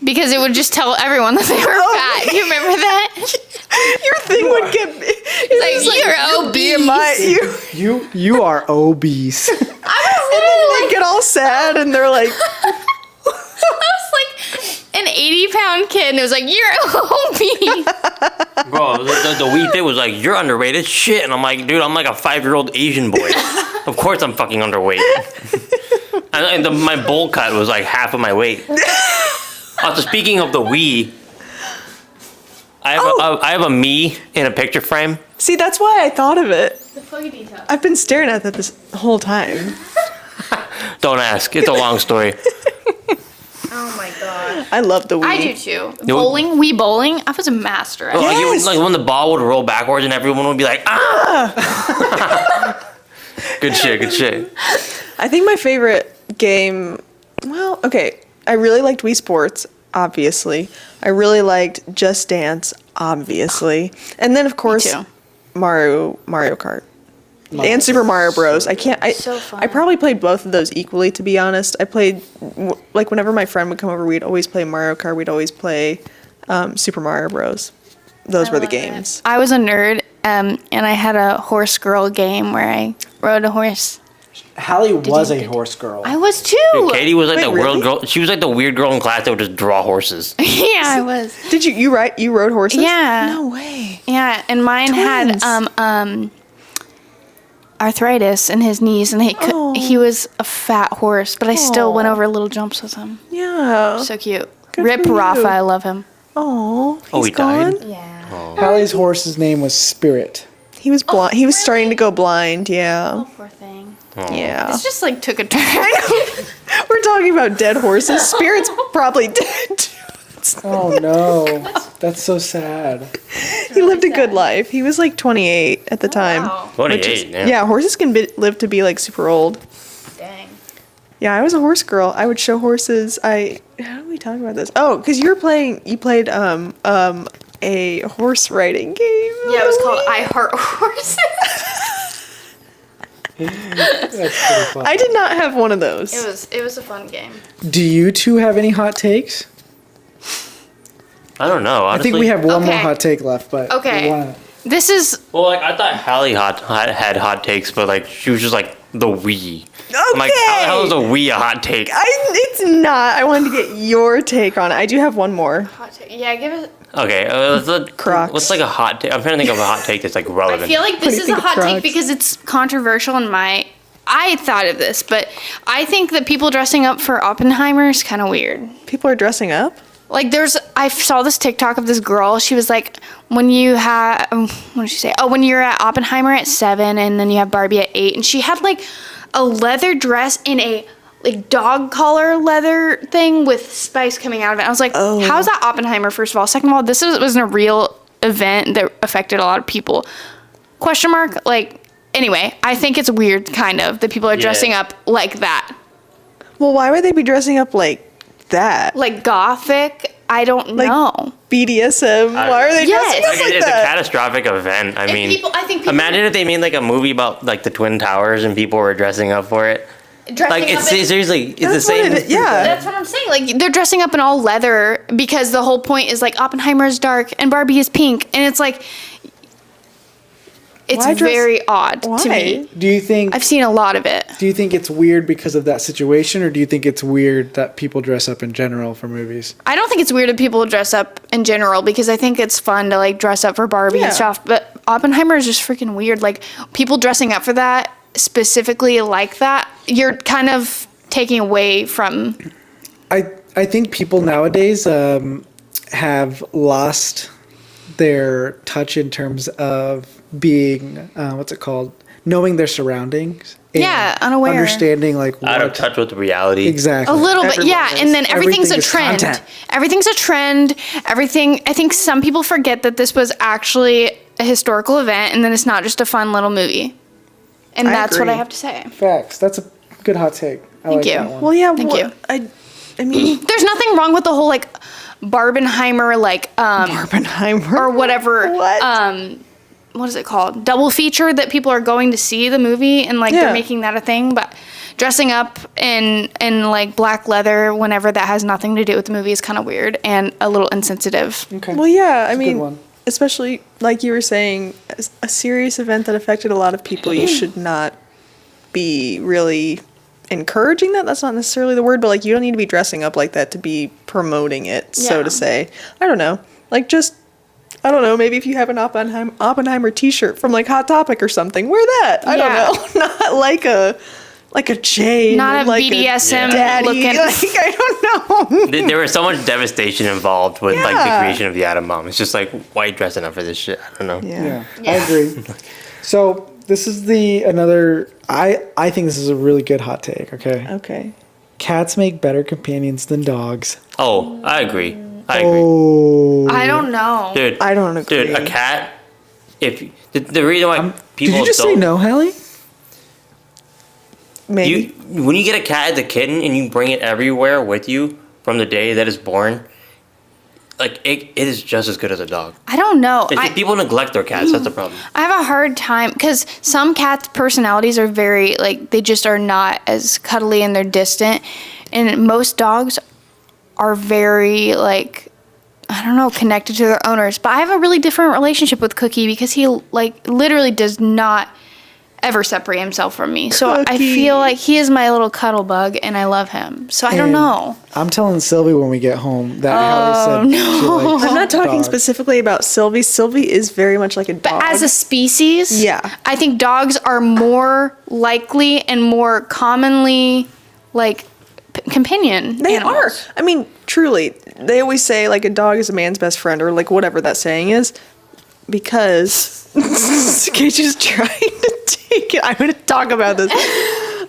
because it would just tell everyone that they were fat. You remember that? Your thing would get It's like, you're obese. BMI. You are obese. I was They get all sad and they're like, I was like an 80-pound kid, and it was like, you're obese. Bro, the Wii thing was like, you're underrated shit. And I'm like, dude, I'm like a 5-year-old Asian boy. Of course I'm fucking underweight. And my bowl cut was like half of my weight. Also, speaking of the Wii, I have a me in a picture frame. see, that's why I thought of it. The funny detail. I've been staring at that this whole time. Don't ask. It's a long story. Oh my god. I love the Wii. I do too. Bowling, Wii bowling. I was a master at it. Like, Yes. like when the ball would roll backwards and everyone would be like, ah! Good shit, good shit. I think my favorite game, well, okay, I really liked Wii Sports, obviously. I really liked Just Dance, obviously. And then, of course, too. Mario Kart. And Super Mario Bros. So fun. I probably played both of those equally, to be honest. I played, like, whenever my friend would come over, we'd always play Mario Kart. We'd always play Super Mario Bros. Those were the games. I was a nerd, and I had a horse girl game where I rode a horse. Hallie was a did- horse girl. I was too. Dude, Katie was like Wait, the really? world girl. She was like the weird girl in class that would just draw horses. Yeah, I was. Did you rode horses? Yeah. No way. Yeah, and mine Twins. had arthritis in his knees, and he was a fat horse, but I still went over little jumps with him. Yeah. So cute. Good Rip for you. Rafa, I love him. Oh, Oh, he died? Yeah. Hallie's horse's name was Spirit. He was blind. He was starting to go blind. Yeah. Poor thing. Yeah. This just like took a turn. We're talking about dead horses. Spirit's probably dead. Oh no, that's so sad. He lived a good life. He was like 28 at the time. Wow. 28, Yeah, horses can live to be like super old. Dang. Yeah, I was a horse girl. I would show horses. How do we talk about this? Oh, because you played a horse riding game. Yeah, it was called I Heart Horses. That's pretty fun. I did not have one of those. It was a fun game. Do you two have any hot takes? I don't know. I Honestly. think we have one more Okay. hot take left, but Okay. we wanna- This is Well, like I thought Hallie had hot takes, but like she was just like the Wii. I'm like, how the hell is a Wii a hot take? It's not. I wanted to get your take on it. I do have one more. hot take. Yeah, give it. Okay, Crocs. what's like a hot take? I'm trying to think of a hot take that's like relevant. I feel like What do this you is a think of hot take Crocs? because it's controversial in my. I thought of this, but I think that people dressing up for Oppenheimer is kind of weird. People are dressing up. Like I saw this TikTok of this girl. She was like, when you have, what did she say? Oh, when you're at Oppenheimer at 7 and then you have Barbie at 8. And she had like a leather dress in a like dog collar leather thing with spice coming out of it. I was like, how's that Oppenheimer, first of all? Second of all, this was a real event that affected a lot of people. Question mark? Like, anyway, I think it's weird kind of that people are dressing up like that. Well, why would they be dressing up like that? Like gothic? I don't Like- know. BDSM. Why are they dressing Yes. up like it's a that? catastrophic event. I mean, I think people imagine if they made like a movie about like the Twin Towers and people were dressing up for it. dressing Like up it's in- seriously, it's That's the what same. it is. Yeah. That's what I'm saying. Like they're dressing up in all leather because the whole point is like Oppenheimer is dark and Barbie is pink, and it's like it's Why dress- very odd to Why? me. Do you think? I've seen a lot of it. Do you think it's weird because of that situation, or do you think it's weird that people dress up in general for movies? I don't think it's weird that people dress up in general because I think it's fun to like dress up for Barbie Yeah. and stuff. But Oppenheimer is just freaking weird. Like people dressing up for that specifically like that, you're kind of taking away from. I think people nowadays have lost their touch in terms of being what's it called, knowing their surroundings. and Yeah, unaware. understanding like Out of what- touch with reality. Exactly. A little bit, Everyone yeah. is. And then everything's Everything a is trend. content. Everything's a trend. Everything. I think some people forget that this was actually a historical event, and then it's not just a fun little movie. And I that's what I agree. have to say. Facts. That's a Good hot take. I Thank like you. that one. Well, yeah. Thank you. I mean, There's nothing wrong with the whole like Barbenheimer Barbenheimer or whatever. What? What is it called? Double feature that people are going to see the movie and like Yeah. they're making that a thing, but dressing up in like black leather whenever that has nothing to do with the movie is kind of weird and a little insensitive. Okay. Well, yeah. I a good mean, one. especially like you were saying, a serious event that affected a lot of people. You should not be really encouraging that. That's not necessarily the word, but like you don't need to be dressing up like that to be promoting it, so Yeah. to say. I don't know. Like just I don't know, maybe if you have an Oppenheimer t-shirt from like Hot Topic or something, wear that. I Yeah. don't know. Not like a chain. Not and a like BDSM daddy. looking. Like, I don't know. There was so much devastation involved with like the Yeah. creation of the atom bomb. It's just like, why are you dressing up for this shit? I don't know. Yeah. Yeah, I agree. So this is another. I think this is a really good hot take. Okay. Okay. Cats make better companions than dogs. Oh, I agree. I agree. Oh. I don't know. Dude, I don't agree. Dude, a cat. If the reason why people Did you just don't, say no, Hallie? Maybe. when you get a cat as a kitten and you bring it everywhere with you from the day that it's born, like it is just as good as a dog. I don't know. People neglect their cats. That's the problem. I have a hard time because some cats' personalities are very like they just are not as cuddly and they're distant, and most dogs are very like I don't know connected to their owners. But I have a really different relationship with Cookie because he like literally does not ever separate himself from me. So I Cookie. feel like he is my little cuddle bug and I love him. So I don't And know. I'm telling Sylvie when we get home that Hallie said she likes I'm not talking dogs. specifically about Sylvie. Sylvie is very much like a dog. As a species, Yeah. I think dogs are more likely and more commonly like companion They animals. are. I mean, truly, they always say like a dog is a man's best friend or like whatever that saying is because Casey's trying to take it. I'm going to talk about this.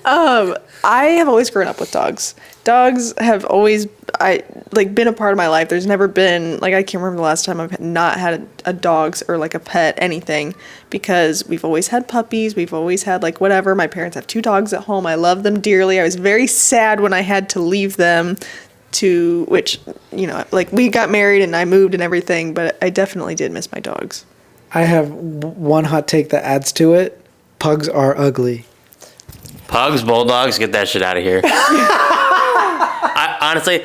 I have always grown up with dogs. Dogs have always been a part of my life. There's never been like I can't remember the last time I've not had a dog or like a pet anything because we've always had puppies. We've always had like whatever. My parents have 2 dogs at home. I love them dearly. I was very sad when I had to leave them to which like we got married and I moved and everything, but I definitely did miss my dogs. I have one hot take that adds to it. Pugs are ugly. Pugs, bulldogs, get that shit out of here. Honestly,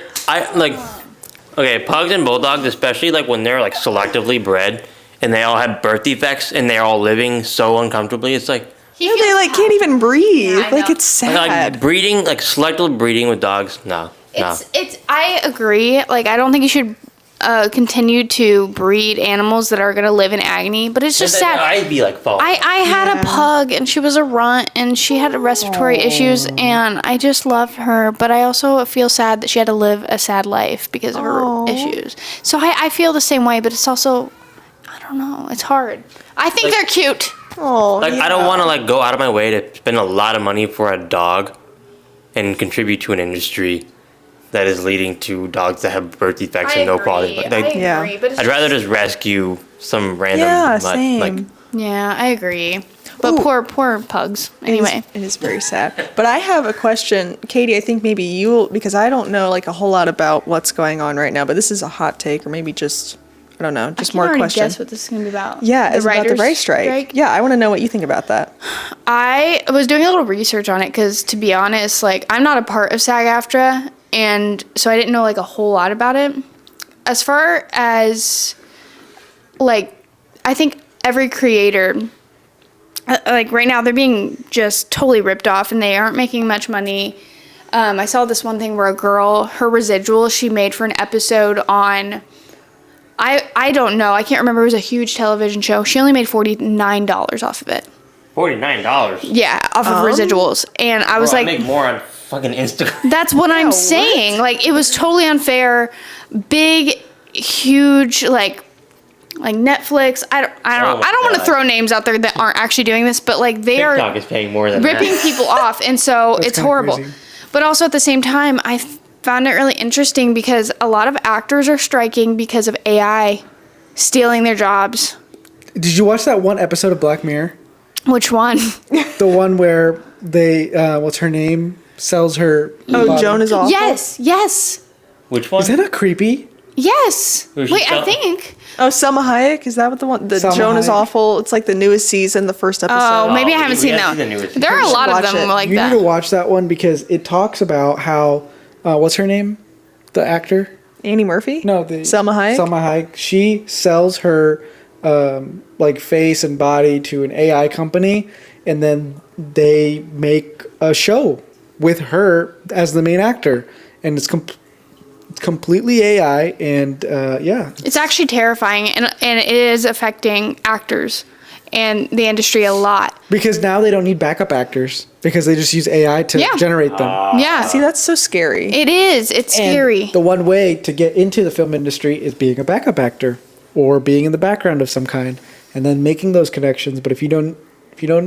okay, pugs and bulldogs, especially like when they're like selectively bred and they all have birth defects and they're all living so uncomfortably. It's like, They like can't even breathe. Yeah, I like know. it's sad. like breeding, like selectively breeding with dogs. No. It's I agree. Like I don't think you should continue to breed animals that are going to live in agony, but it's just sad. I'd be like, fall. I had Yeah. a pug and she was a runt and she had respiratory issues and I just love her, but I also feel sad that she had to live a sad life because of her issues. So I feel the same way, but it's also, I don't know, it's hard. I think they're cute. Oh, Like I don't want to like go out of my way to spend a lot of money for a dog and contribute to an industry that is leading to dogs that have birth defects and no quality. Like, Yeah. but it's I'd rather just rescue some random Yeah, mutt. same. Like yeah, I agree. But Ooh. poor pugs. Anyway. It is very sad. But I have a question, Katie. I think maybe you'll because I don't know like a whole lot about what's going on right now. But this is a hot take, or maybe just I don't know, just more questions. Guess what this is going to be about. Yeah, it's about the writers' race strike. Yeah, I want to know what you think about that. I was doing a little research on it because, to be honest, like I'm not a part of SAG-AFTRA, and so I didn't know like a whole lot about it. As far as like, I think every creator, like right now, they're being just totally ripped off, and they aren't making much money. I saw this one thing where a girl, her residual she made for an episode on. I don't know. I can't remember. It was a huge television show. She only made $49 off of it. $49. Yeah, off of residuals. And I was Bro, I like, make more on fucking Instagram. that's what I'm saying. Like, it was totally unfair. Big, huge, like Netflix. I don't want to God. throw names out there that aren't actually doing this, but like they TikTok are is paying more than ripping that. people off, and so That's it's kinda horrible. crazy. But also at the same time, I found it really interesting because a lot of actors are striking because of AI stealing their jobs. Did you watch that one episode of Black Mirror? Which one? The one where they, what's her name? Sells her. Oh, body. Joan is awful. Yes. Which one? Is that not creepy? Yes. Who's Wait, she I tell- think. Oh, Selma Hayek, is that what the one? The Selma Joan is Hayek. awful. It's like the newest season, the first episode. Oh, maybe I we- haven't we seen haven't that. seen the newest There are a season. lot of Watch them it. like You that. need to watch that one because it talks about how, what's her name? The actor? Annie Murphy? No, the Selma Hayek? Selma Hayek. She sells her like face and body to an AI company, and then they make a show with her as the main actor, and it's completely AI, and yeah, It's actually terrifying, and it is affecting actors and the industry a lot. because now they don't need backup actors because they just use AI to Yeah. generate them. Yeah. See, that's so scary. It is. It's And scary. the one way to get into the film industry is being a backup actor or being in the background of some kind, and then making those connections. But if you don't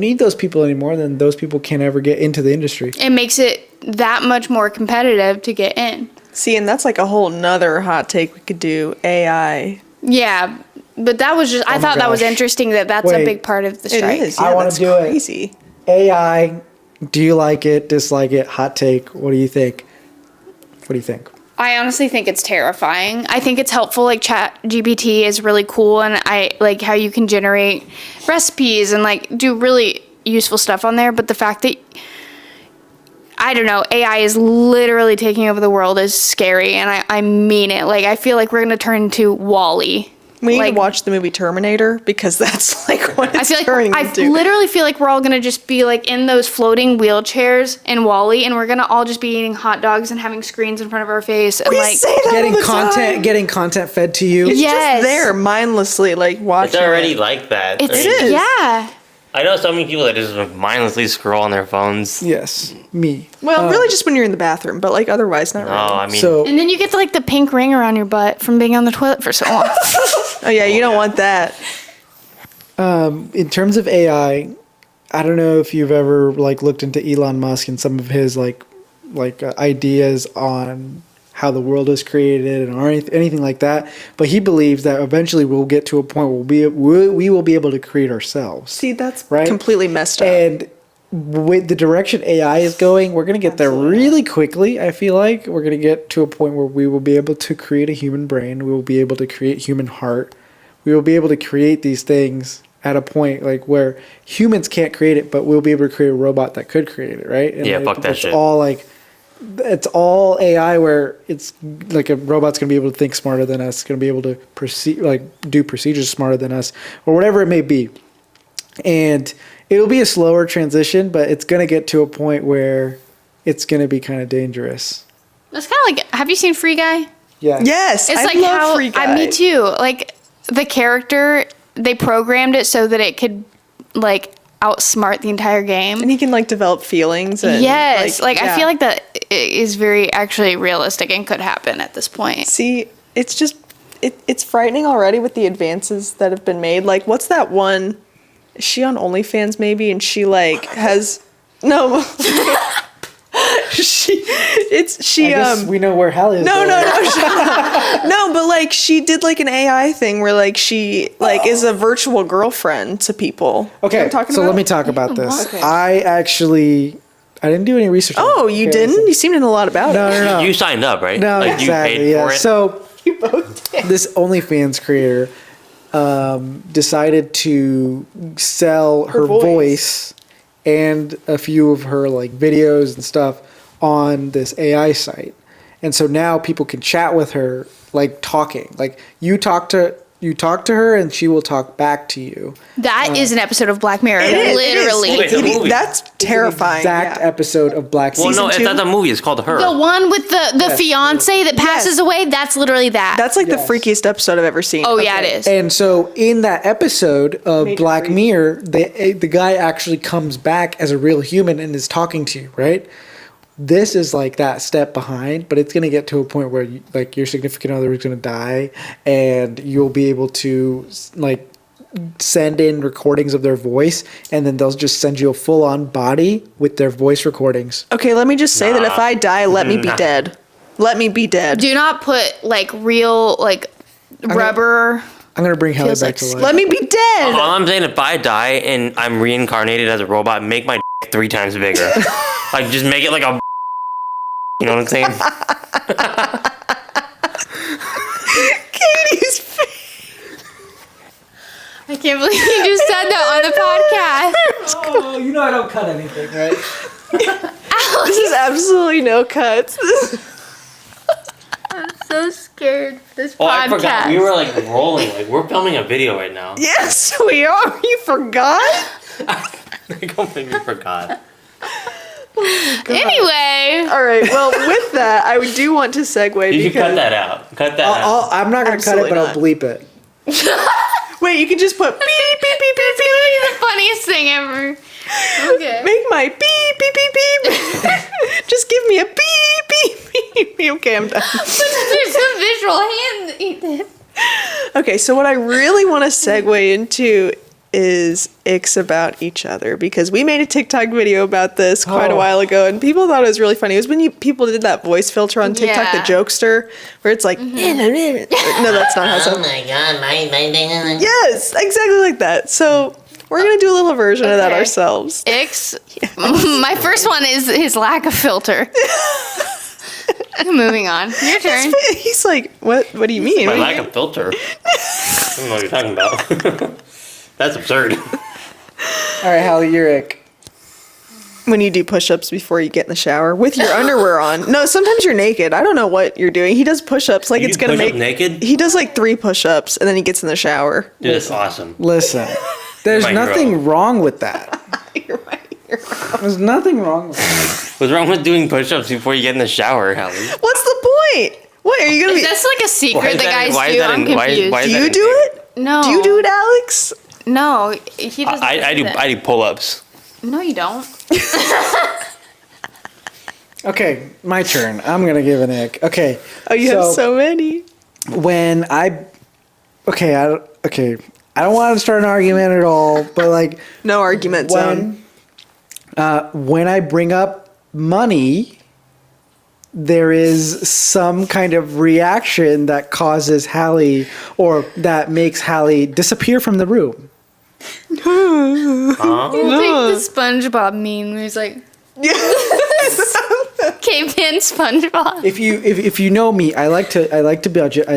need those people anymore, then those people can't ever get into the industry. It makes it that much more competitive to get in. See, and that's like a whole nother hot take we could do. AI. Yeah, but that was just, I Oh my thought that was gosh. interesting that that's a Wait. big part of the It strike. is. I Yeah, wanna that's do it. crazy. AI, do you like it? Dislike it? Hot take? What do you think? What do you think? I honestly think it's terrifying. I think it's helpful. Like Chat GPT is really cool, and I like how you can generate recipes and like do really useful stuff on there. But the fact that I don't know, AI is literally taking over the world is scary, and I mean it. Like I feel like we're gonna turn into Wall-E. We need Like- to watch the movie Terminator because that's like what I it's feel like turning I into. literally feel like we're all gonna just be like in those floating wheelchairs in Wall-E, and we're gonna all just be eating hot dogs and having screens in front of our face and we like say that Getting all the content, time. getting content fed to you. It's Yes. just there mindlessly, like watching. It's already it. like that. it's It is. yeah. I know so many people that just mindlessly scroll on their phones. Yes, me. Well, really, just when you're in the bathroom, but like otherwise, not No, really. I mean, So And then you get like the pink ring around your butt from being on the toilet for so long. Oh yeah, you don't want that. in terms of AI, I don't know if you've ever like looked into Elon Musk and some of his ideas on how the world is created or anything like that. But he believes that eventually we'll get to a point where we will be able to create ourselves. See, that's Right? completely messed up. And with the direction AI is going, we're going to get there really quickly. I feel like we're going to get to a point where we will be able to create a human brain. We will be able to create human heart. We will be able to create these things at a point like where humans can't create it, but we'll be able to create a robot that could create it, right? And Yeah, fuck that it's shit. all like it's all AI where it's like a robot's gonna be able to think smarter than us, gonna be able to do procedures smarter than us, or whatever it may be. And it'll be a slower transition, but it's gonna get to a point where it's gonna be kind of dangerous. That's kind of like, have you seen Free Guy? Yeah. Yes, It's I like love how Free Guy. me too. Like the character, they programmed it so that it could like outsmart the entire game. And he can like develop feelings. And, Yes, like yeah. I feel like that is very actually realistic and could happen at this point. See, it's just it's frightening already with the advances that have been made. Like, what's that one? Is she on OnlyFans maybe? And she like has no. she I guess we know where Hallie is. no going. no but like she did like an AI thing where like she like is a virtual girlfriend to people. You know what Okay, I'm talking so about? let me talk about this. Okay. I didn't do any research. on Oh, it. you Okay, didn't? listen. You seem to know a lot about No, it. no, no. you signed up, right? No, like, exactly. You paid Yeah. for it? So this OnlyFans creator decided to sell her voice and a few of her like videos and stuff on this AI site, and so now people can chat with her like talking. Like you talk to her and she will talk back to you. That is an episode of Black Mirror. It is, Literally. Wait, the movie. That's terrifying. Exact yeah. episode of Black Well, Season no, it's two? not the movie. It's called Her. The one with the Yes. fiance that passes Yes. away, that's literally that. That's like Yes. the freakiest episode I've ever seen. oh yeah, Okay. it is. And so in that episode of Major Black freak. Mirror, the guy actually comes back as a real human and is talking to you, right? This is like that step behind, but it's going to get to a point where like your significant other is going to die and you'll be able to like send in recordings of their voice and then they'll just send you a full-on body with their voice recordings. Okay, let me just say that if I die, let me be Nah. dead. Let me be dead. Do not put like real like rubber I'm gonna bring Hallie Feels back like to life. Let me be dead. All I'm saying, if I die and I'm reincarnated as a robot, make my 3 times bigger. Like, just make it like a. You know what I'm saying? Katie's face. I can't believe you just said that on the podcast. Oh, you know I don't cut anything, right? This is absolutely no cuts. I'm so scared for this Oh, podcast. I forgot. We were like rolling. Like, we're filming a video right now. Yes, we are. You forgot? I completely forgot. Anyway. All right. Well, with that, I do want to segue. You should because cut that out. Cut that out. I'm not gonna cut it, Absolutely but not. I'll bleep it. Wait, you can just put beep beep beep beep It's beep. gonna be the funniest thing ever. Okay. Make my beep beep beep beep. Just give me a beep beep beep beep. Okay, I'm done. There's a visual hand that you did. Okay, so what I really want to segue into is icks about each other, because we made a TikTok video about this quite a while ago, and people thought it was really funny. It was when people did that voice filter on TikTok, Yeah. the jokester, where it's like, no, that's not how it Oh sounds. my god, my Yes, exactly like that. So we're gonna do a little version of that Okay. ourselves. Icks. My first one is his lack of filter. Moving on. Your turn. He's like, what do you mean? My What do you lack mean? of filter. I don't know what you're talking about. That's absurd. All right, Hallie, you're ick. When you do push-ups before you get in the shower with your underwear on. No, sometimes you're naked. I don't know what you're doing. He does push-ups like You it's do gonna push-up make naked? He does like 3 push-ups and then he gets in the shower. Dude, that's awesome. Listen, there's You're my nothing hero. wrong with that. You're right. There's nothing wrong with that. What's wrong with doing push-ups before you get in the shower, Hallie? What's the point? What are you gonna Is be? this like a secret Why is that that- guys why is do? that I'm in- why- confused. why is Do that you in do there? it? No. Do you do it, Alex? No, he doesn't. I do pull-ups. No, you don't. Okay, my turn. I'm gonna give an ick. Okay. Oh, you have so many. When I don't want to start an argument at all, but like No argument zone. when I bring up money, there is some kind of reaction that causes Hallie, or that makes Hallie disappear from the room. It's like the SpongeBob meme where he's like, caveman SpongeBob. If you know me, I like to budget. I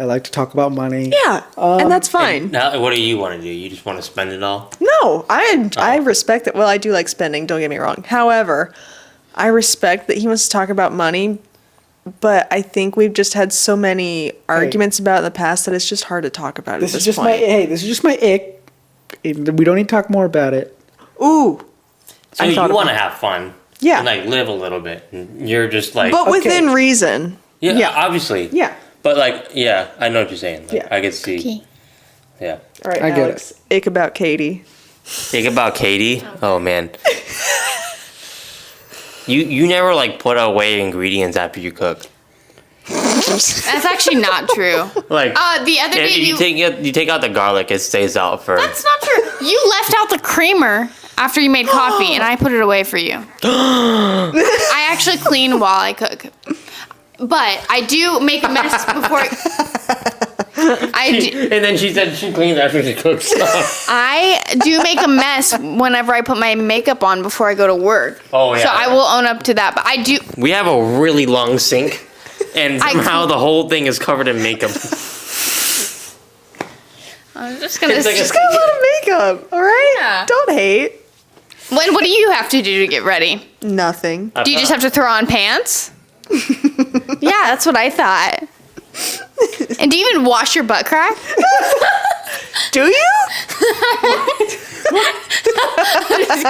like to talk about money. Yeah, and that's fine. Now, what do you want to do? You just want to spend it all? No, I respect that. Well, I do like spending. Don't get me wrong. However, I respect that he wants to talk about money, but I think we've just had so many arguments about it in the past that it's just hard to talk about. This at is this just point. this is just my ick. We don't need to talk more about it. Ooh, So I you thought want to about- have fun. Yeah. And like live a little bit. And you're just like. but within reason. yeah, obviously. Yeah. But like, yeah, I know what you're saying. Like, Yeah. I could see. Okay. Yeah. All right, I get Alex. Ick about Katie. Think about Katie. Oh man. You never like put away ingredients after you cook. That's actually not true. Like The other day you take out the garlic, it stays out for. That's not true. You left out the creamer after you made coffee, and I put it away for you. I actually clean while I cook, but I do make a mess before. And then she said she cleans after she cooks. I do make a mess whenever I put my makeup on before I go to work. Oh, yeah. So I will own up to that, but I do. We have a really long sink, and somehow the whole thing is covered in makeup. I'm just gonna. It's like a- Just got a lot of makeup. All right. Yeah. Don't hate. What do you have to do to get ready? Nothing. Do you just have to throw on pants? Yeah, that's what I thought. And do you even wash your butt crack? Do you? Just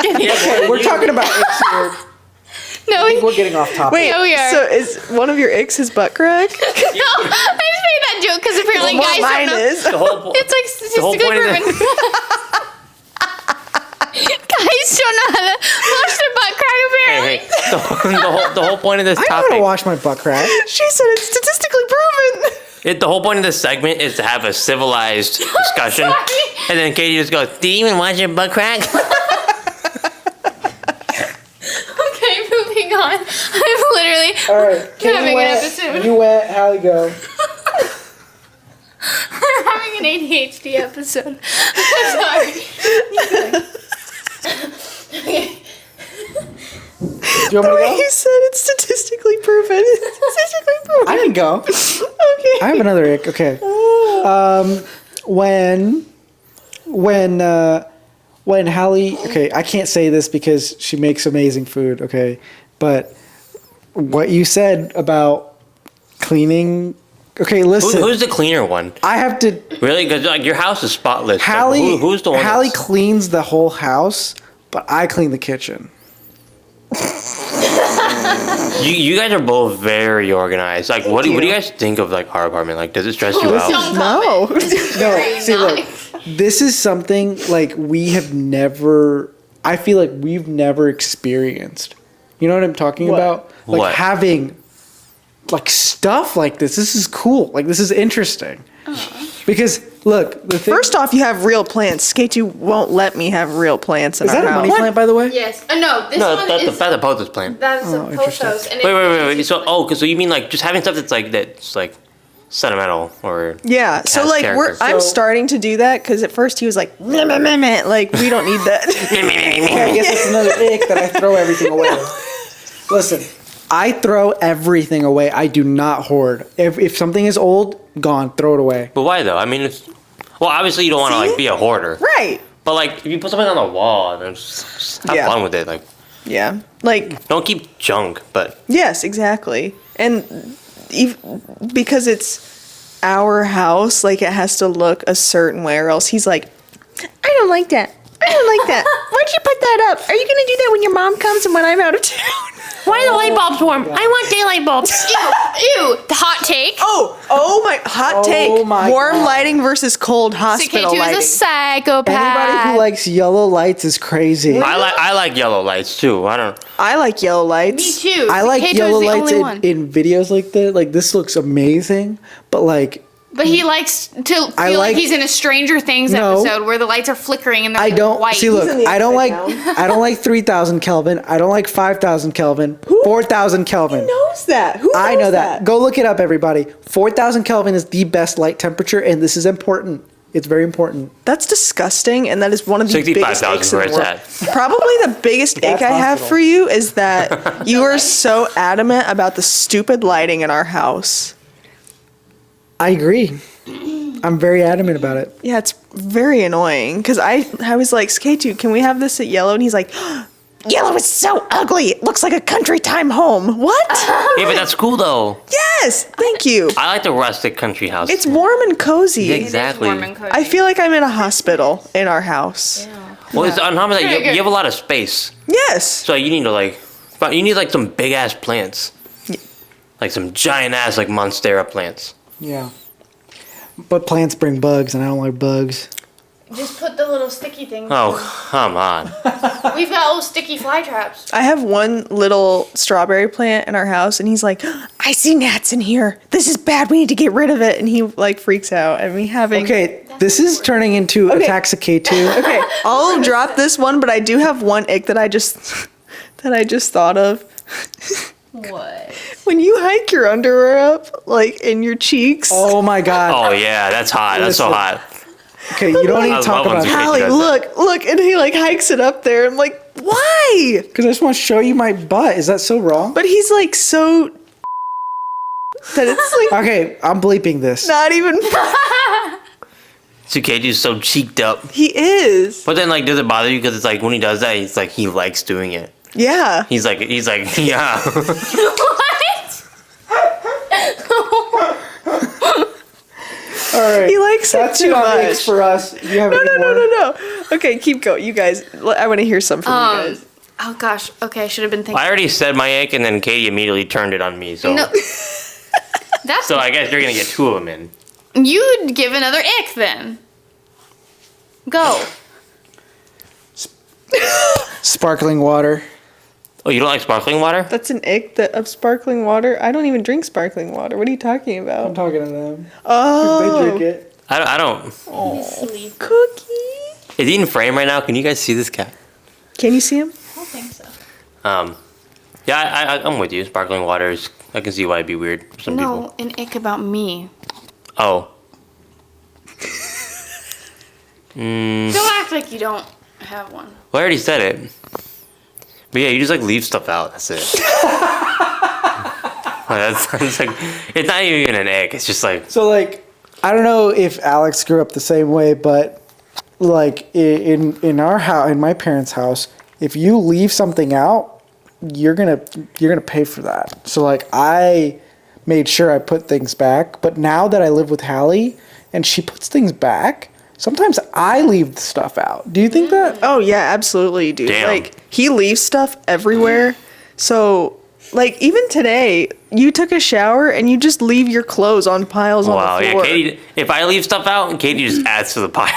kidding. Okay, we're talking about icks here. No, I think we're getting off topic. Wait. No, we are. So is one of your icks his butt crack? no, I just made that joke because apparently Well, guys mine don't know. is. The whole It's like whole statistically point of proven. Guys don't know how to wash their butt crack apparently. Hey, the whole point of this I know how to topic. wash my butt crack. She said it's statistically proven. The whole point of this segment is to have a civilized discussion, and then Katie just goes, "Do you even wash your butt crack?" Okay, moving on. I'm literally All right, having an episode. You went. Hallie, go. We're having an an ADHD episode. Sorry. Okay. Do you want me to go? He said it's statistically proven. It's statistically proven. I can go. Okay. I have another ick. Okay. When Hallie, okay, I can't say this because she makes amazing food, okay, but what you said about cleaning, okay, listen. Who's the cleaner one? I have to. Really? Because like your house is spotless. Like, Hallie, who's the one? Hallie that's- cleans the whole house, but I clean the kitchen. You guys are both very organized. Like, what do you guys think of like our apartment? Like, does it stress you out? No. No, see, look, this is something like we have never. I feel like we've never experienced. You know what I'm talking about? Like What? having like stuff like this. This is cool. Like this is interesting. Because look, the thing, First off, you have real plants. Skate2 won't let me have real plants in is our that a house. money plant, by the way? Yes. No, this No, one that's is. the pothos plant. That's a interesting. pothos. And Wait. So you mean like just having stuff that's like sentimental or Yeah, so has like character. I'm So- starting to do that because at first he was like, meh, meh, meh, meh. Like we don't need that. I guess it's another ick that I throw everything away. Listen, I throw everything away. I do not hoard. If something is old, gone, throw it away. But why though? I mean, well, obviously you don't want to See? like be a hoarder. Right. But like if you put something on the wall, then just have Yeah. fun with it. Like Yeah. Like don't keep junk, but yes, exactly. And because it's our house, like it has to look a certain way, or else he's like, I don't like that. I don't like that. Why'd you put that up? Are you gonna do that when your mom comes and when I'm out of town? why are the light bulbs warm? I want daylight bulbs. Ew. The hot take. Oh my hot take. my Warm God. lighting versus cold hospital CK2 lighting. is a psychopath. Anybody who likes yellow lights is crazy. I like yellow lights too. I don't. I like yellow Me lights. too. I like CK2 yellow is the lights only one. in videos like that. Like this looks amazing, but like But he likes to feel I like like- he's in a Stranger Things No. episode where the lights are flickering and they're I like don't white. see. Look, in the I don't like. upside I don't like 3,000 Kelvin. I don't like 5,000 Kelvin. 4,000 Kelvin. Who knows that? Who knows I know that. Go look it up, everybody. 4,000 Kelvin is the best light temperature, and this is important. It's very important. That's disgusting, and that is one of the biggest 65,000 icks in where the it's world. at. Probably the biggest That's ick I have hospital. for you is that you are so adamant about the stupid lighting in our house. I agree. I'm very adamant about it. Yeah, it's very annoying because I was like, Skate2, can we have this at yellow? And he's like, yellow is so ugly. It looks like a country time home. What? Yeah, but that's cool though. Yes, thank you. I like the rustic country house. It's warm and cozy. Yeah, exactly. Warm and cozy. I feel like I'm in a hospital in our house. Well, it's on top of that, Very you good. have a lot of space, Yes. so you need to like some big ass plants, like some giant ass like monstera plants. Yeah. But plants bring bugs, and I don't like bugs. Just put the little sticky thing. Oh, come on. We've got little sticky fly traps. I have one little strawberry plant in our house, and he's like, I see gnats in here. This is bad. We need to get rid of it. And he like freaks out at me having. Okay, this is turning into Attacks of K2. Okay, I'll drop this one, but I do have one ick that I just thought of. What? When you hike your underwear up, like in your cheeks. Oh my god. Oh yeah, that's hot. That's so Listen. hot. Okay, you don't need I to talk love when about Zucchini it. Allie, does that. look, and he like hikes it up there. I'm like, why? Because I just want to show you my butt. Is that so wrong? But he's like so that it's like Okay, I'm bleeping this. not even. Tsukeji's so cheeked up. He is. But then like, does it bother you? Because it's like when he does that, he's like he likes doing it. Yeah. He's like yeah. What? All right. He likes That's it too enough much. icks for us. You have No, any no, no, more? no, no. Okay, keep going. You guys, I want to hear some from you guys. Oh gosh. Okay, I should have been thinking. I already said my ick, and then Katie immediately turned it on me. So No. That's so I guess you're gonna get two of them in. you'd give another ick then. Go. Sparkling water. Oh, you don't like sparkling water? That's an ick of sparkling water. I don't even drink sparkling water. What are you talking I'm about? talking to them. Oh, They drink it. I don't. Cookie. Is he in frame right now? Can you guys see this cat? Can you see him? I don't think so. Yeah, I'm with you. Sparkling water is. I can see why it'd be weird for some people. No, an ick about me. Oh. Don't act like you don't have one. Well, I already said it. But yeah, you just like leave stuff out. That's it. That's like, it's not even an ick. It's just like, So like, I don't know if Alex grew up the same way, but like in our house, in my parents' house, if you leave something out, you're gonna pay for that. So like, I made sure I put things back. But now that I live with Hallie and she puts things back, sometimes I leave the stuff out. Do you think that? Oh yeah, absolutely, dude. Damn. Like he leaves stuff everywhere. So like even today, you took a shower and you just leave your clothes on piles wow, on the yeah, floor. Katie, if I leave stuff out, and Katie just adds to the pile.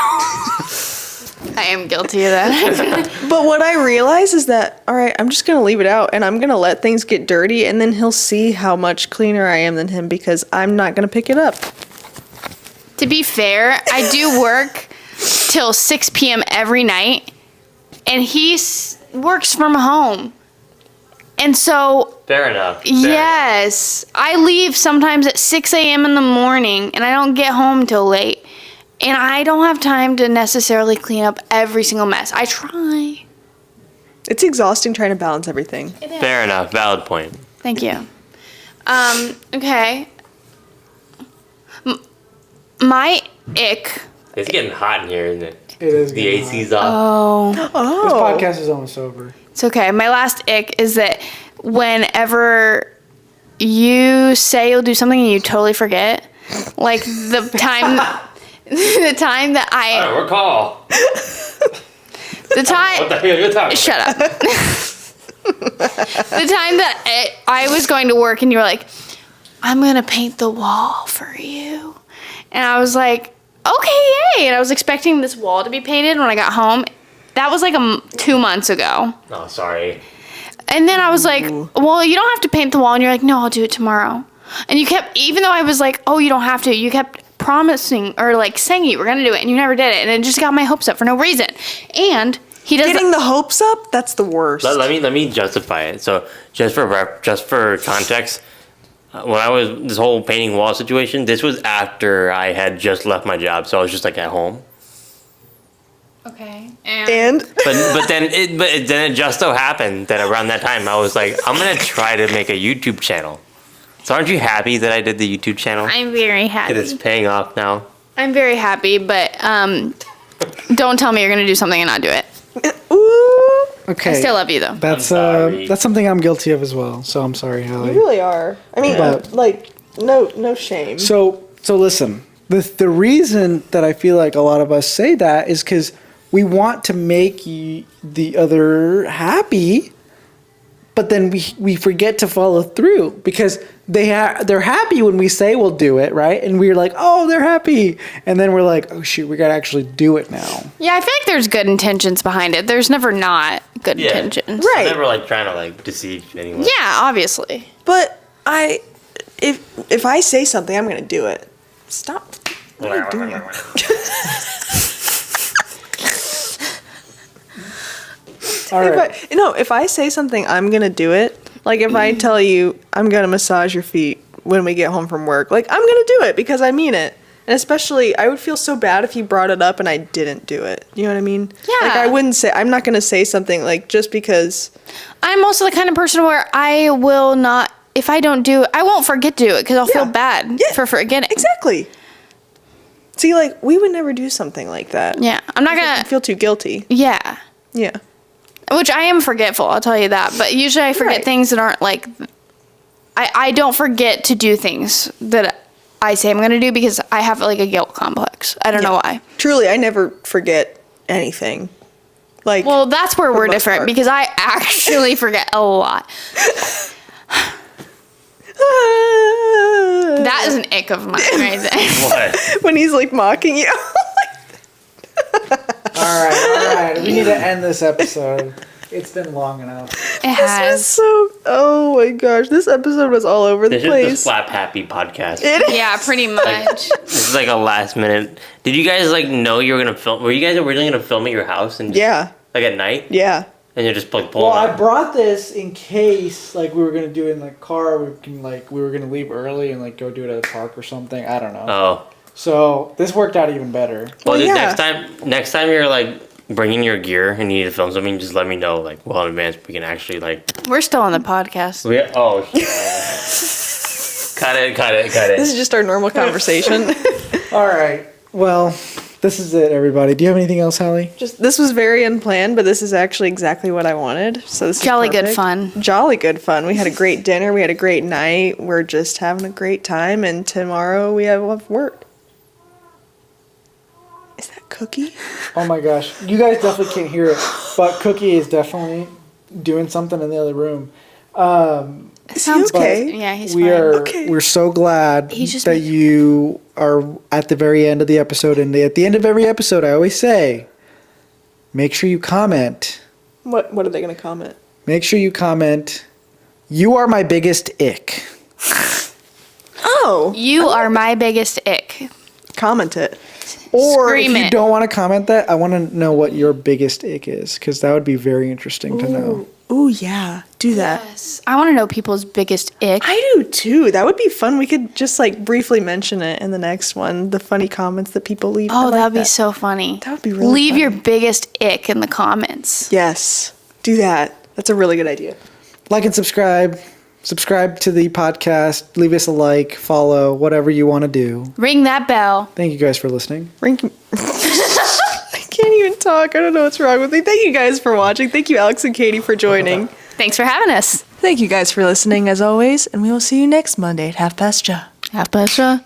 I am guilty of that. But what I realize is that, all right, I'm just going to leave it out and I'm going to let things get dirty and then he'll see how much cleaner I am than him because I'm not going to pick it up. To be fair, I do work till 6 p.m. every night, and he works from home. And so, Fair enough. yes, I leave sometimes at 6 a.m. in the morning, and I don't get home till late. And I don't have time to necessarily clean up every single mess. I try. It's exhausting trying to balance everything. Fair enough. Valid point. Thank you. Okay. My ick. It's getting hot in here, isn't it? It is. The getting AC's hot. off. This Oh. podcast is almost over. It's okay. My last ick is that whenever you say you'll do something and you totally forget, like the time that All right, we're call. the time. What the hell are you talking about? Shut up. The time that I was going to work and you were like, I'm going to paint the wall for you. And I was like, okay, yay. And I was expecting this wall to be painted when I got home. That was like 2 months ago. Oh, sorry. And then I was like, well, you don't have to paint the wall. And you're like, no, I'll do it tomorrow. And you kept, even though I was like, oh, you don't have to, you kept promising or like saying you were going to do it and you never did it. And it just got my hopes up for no reason. And he does Getting the hopes up, that's the worst. Let me justify it. So just for context, when I was this whole painting wall situation, this was after I had just left my job, so I was just like at home. Okay. And But then it just so happened that around that time I was like, I'm gonna try to make a YouTube channel. So aren't you happy that I did the YouTube channel? I'm very happy. It's paying off now. I'm very happy, but don't tell me you're going to do something and not do it. ooh, Okay. I still love you, though. That's sorry. that's something I'm guilty of as well. So I'm sorry, you Hallie. really are. I mean, But- like, no shame. So listen. The reason that I feel like a lot of us say that is because we want to make the other happy, but then we forget to follow through because they're happy when we say we'll do it, right? And we're like, oh, they're happy, and then we're like, oh shoot, we gotta actually do it now. Yeah, I feel like there's good intentions behind it. There's never not good intentions. Right. I'm never like trying to like deceive anyone. Yeah, obviously. But if I say something, I'm gonna do it. Stop. What are you doing? All right. If I say something, I'm gonna do it. Like if I tell you I'm gonna massage your feet when we get home from work, like I'm gonna do it because I mean it. And especially, I would feel so bad if you brought it up and I didn't do it. You know what I mean? Yeah. Like I'm not gonna say something like just because. I'm also the kind of person where I will not, if I don't do it, I won't forget to do it because I'll feel Yeah. bad Yeah. for forgetting. Exactly. See, like we would never do something like that. Yeah, I'm not I going to, feel too guilty. yeah. Yeah. Which I am forgetful, I'll tell you that. But usually I forget Right. things that aren't like, I don't forget to do things that I say I'm going to do because I have like a guilt complex. I don't know why. Truly, I never forget anything. Like, Well, that's where For the we're most different part. because I actually forget a lot. That is an ick of mine right there. What? when he's like mocking you. All right. We need to end this episode. It's been long enough. It This was has. so. Oh my gosh, this episode was all over the This is the place. Slap Happy podcast. It is. Yeah, pretty much. This is like a last minute. Did you guys like know you were gonna film? Were you guys originally gonna film at your house and just, Yeah. like at night? Yeah. And you're just like Well, pulling I up? brought this in case like we were gonna do it in the car. We were gonna leave early and like go do it at a park or something. I don't know. Oh, So this worked out even better. Well, Well, next time you're like bringing your gear and you need to film something, just let me know like well in advance. We can actually like. We're still on the podcast. Cut it. This is just our normal conversation. All right. Well, this is it, everybody. Do you have anything else, Hallie? This was very unplanned, but this is actually exactly what I wanted. So this Jolly is good perfect. fun. Jolly good fun. We had a great dinner. We had a great night. We're just having a great time, and tomorrow we have work. Is that Cookie? Oh my gosh. You guys definitely can't hear it, but Cookie is definitely doing something in the other room. Is he okay? Yeah, he's we fine. are Okay. we're so glad He's just that you are at the very end of the episode, and at the end of every episode I always say make sure you comment. What are they going to comment? Make sure you comment, you are my biggest ick. Oh, You are my biggest ick. comment it. Or Scream if you it. don't want to comment that, I want to know what your biggest ick is, because that would be very interesting to know. Ooh, yeah. Do that. Yes. I want to know people's biggest ick. I do too. That would be fun. We could just like briefly mention it in the next one. The funny comments that people leave. I Oh, like that'd be that. so funny. That would be really Leave funny. your biggest ick in the comments. Yes. Do that. That's a really good idea. Like and subscribe. Subscribe to the podcast. Leave us a like, follow, whatever you want to do. Ring that bell. Thank you guys for listening. Ranking. I can't even talk. I don't know what's wrong with me. Thank you guys for watching. Thank you, Alex and Katie, for joining. Thanks for having us. Thank you guys for listening, as always, and we will see you next Monday at 12:30. Half Pasha.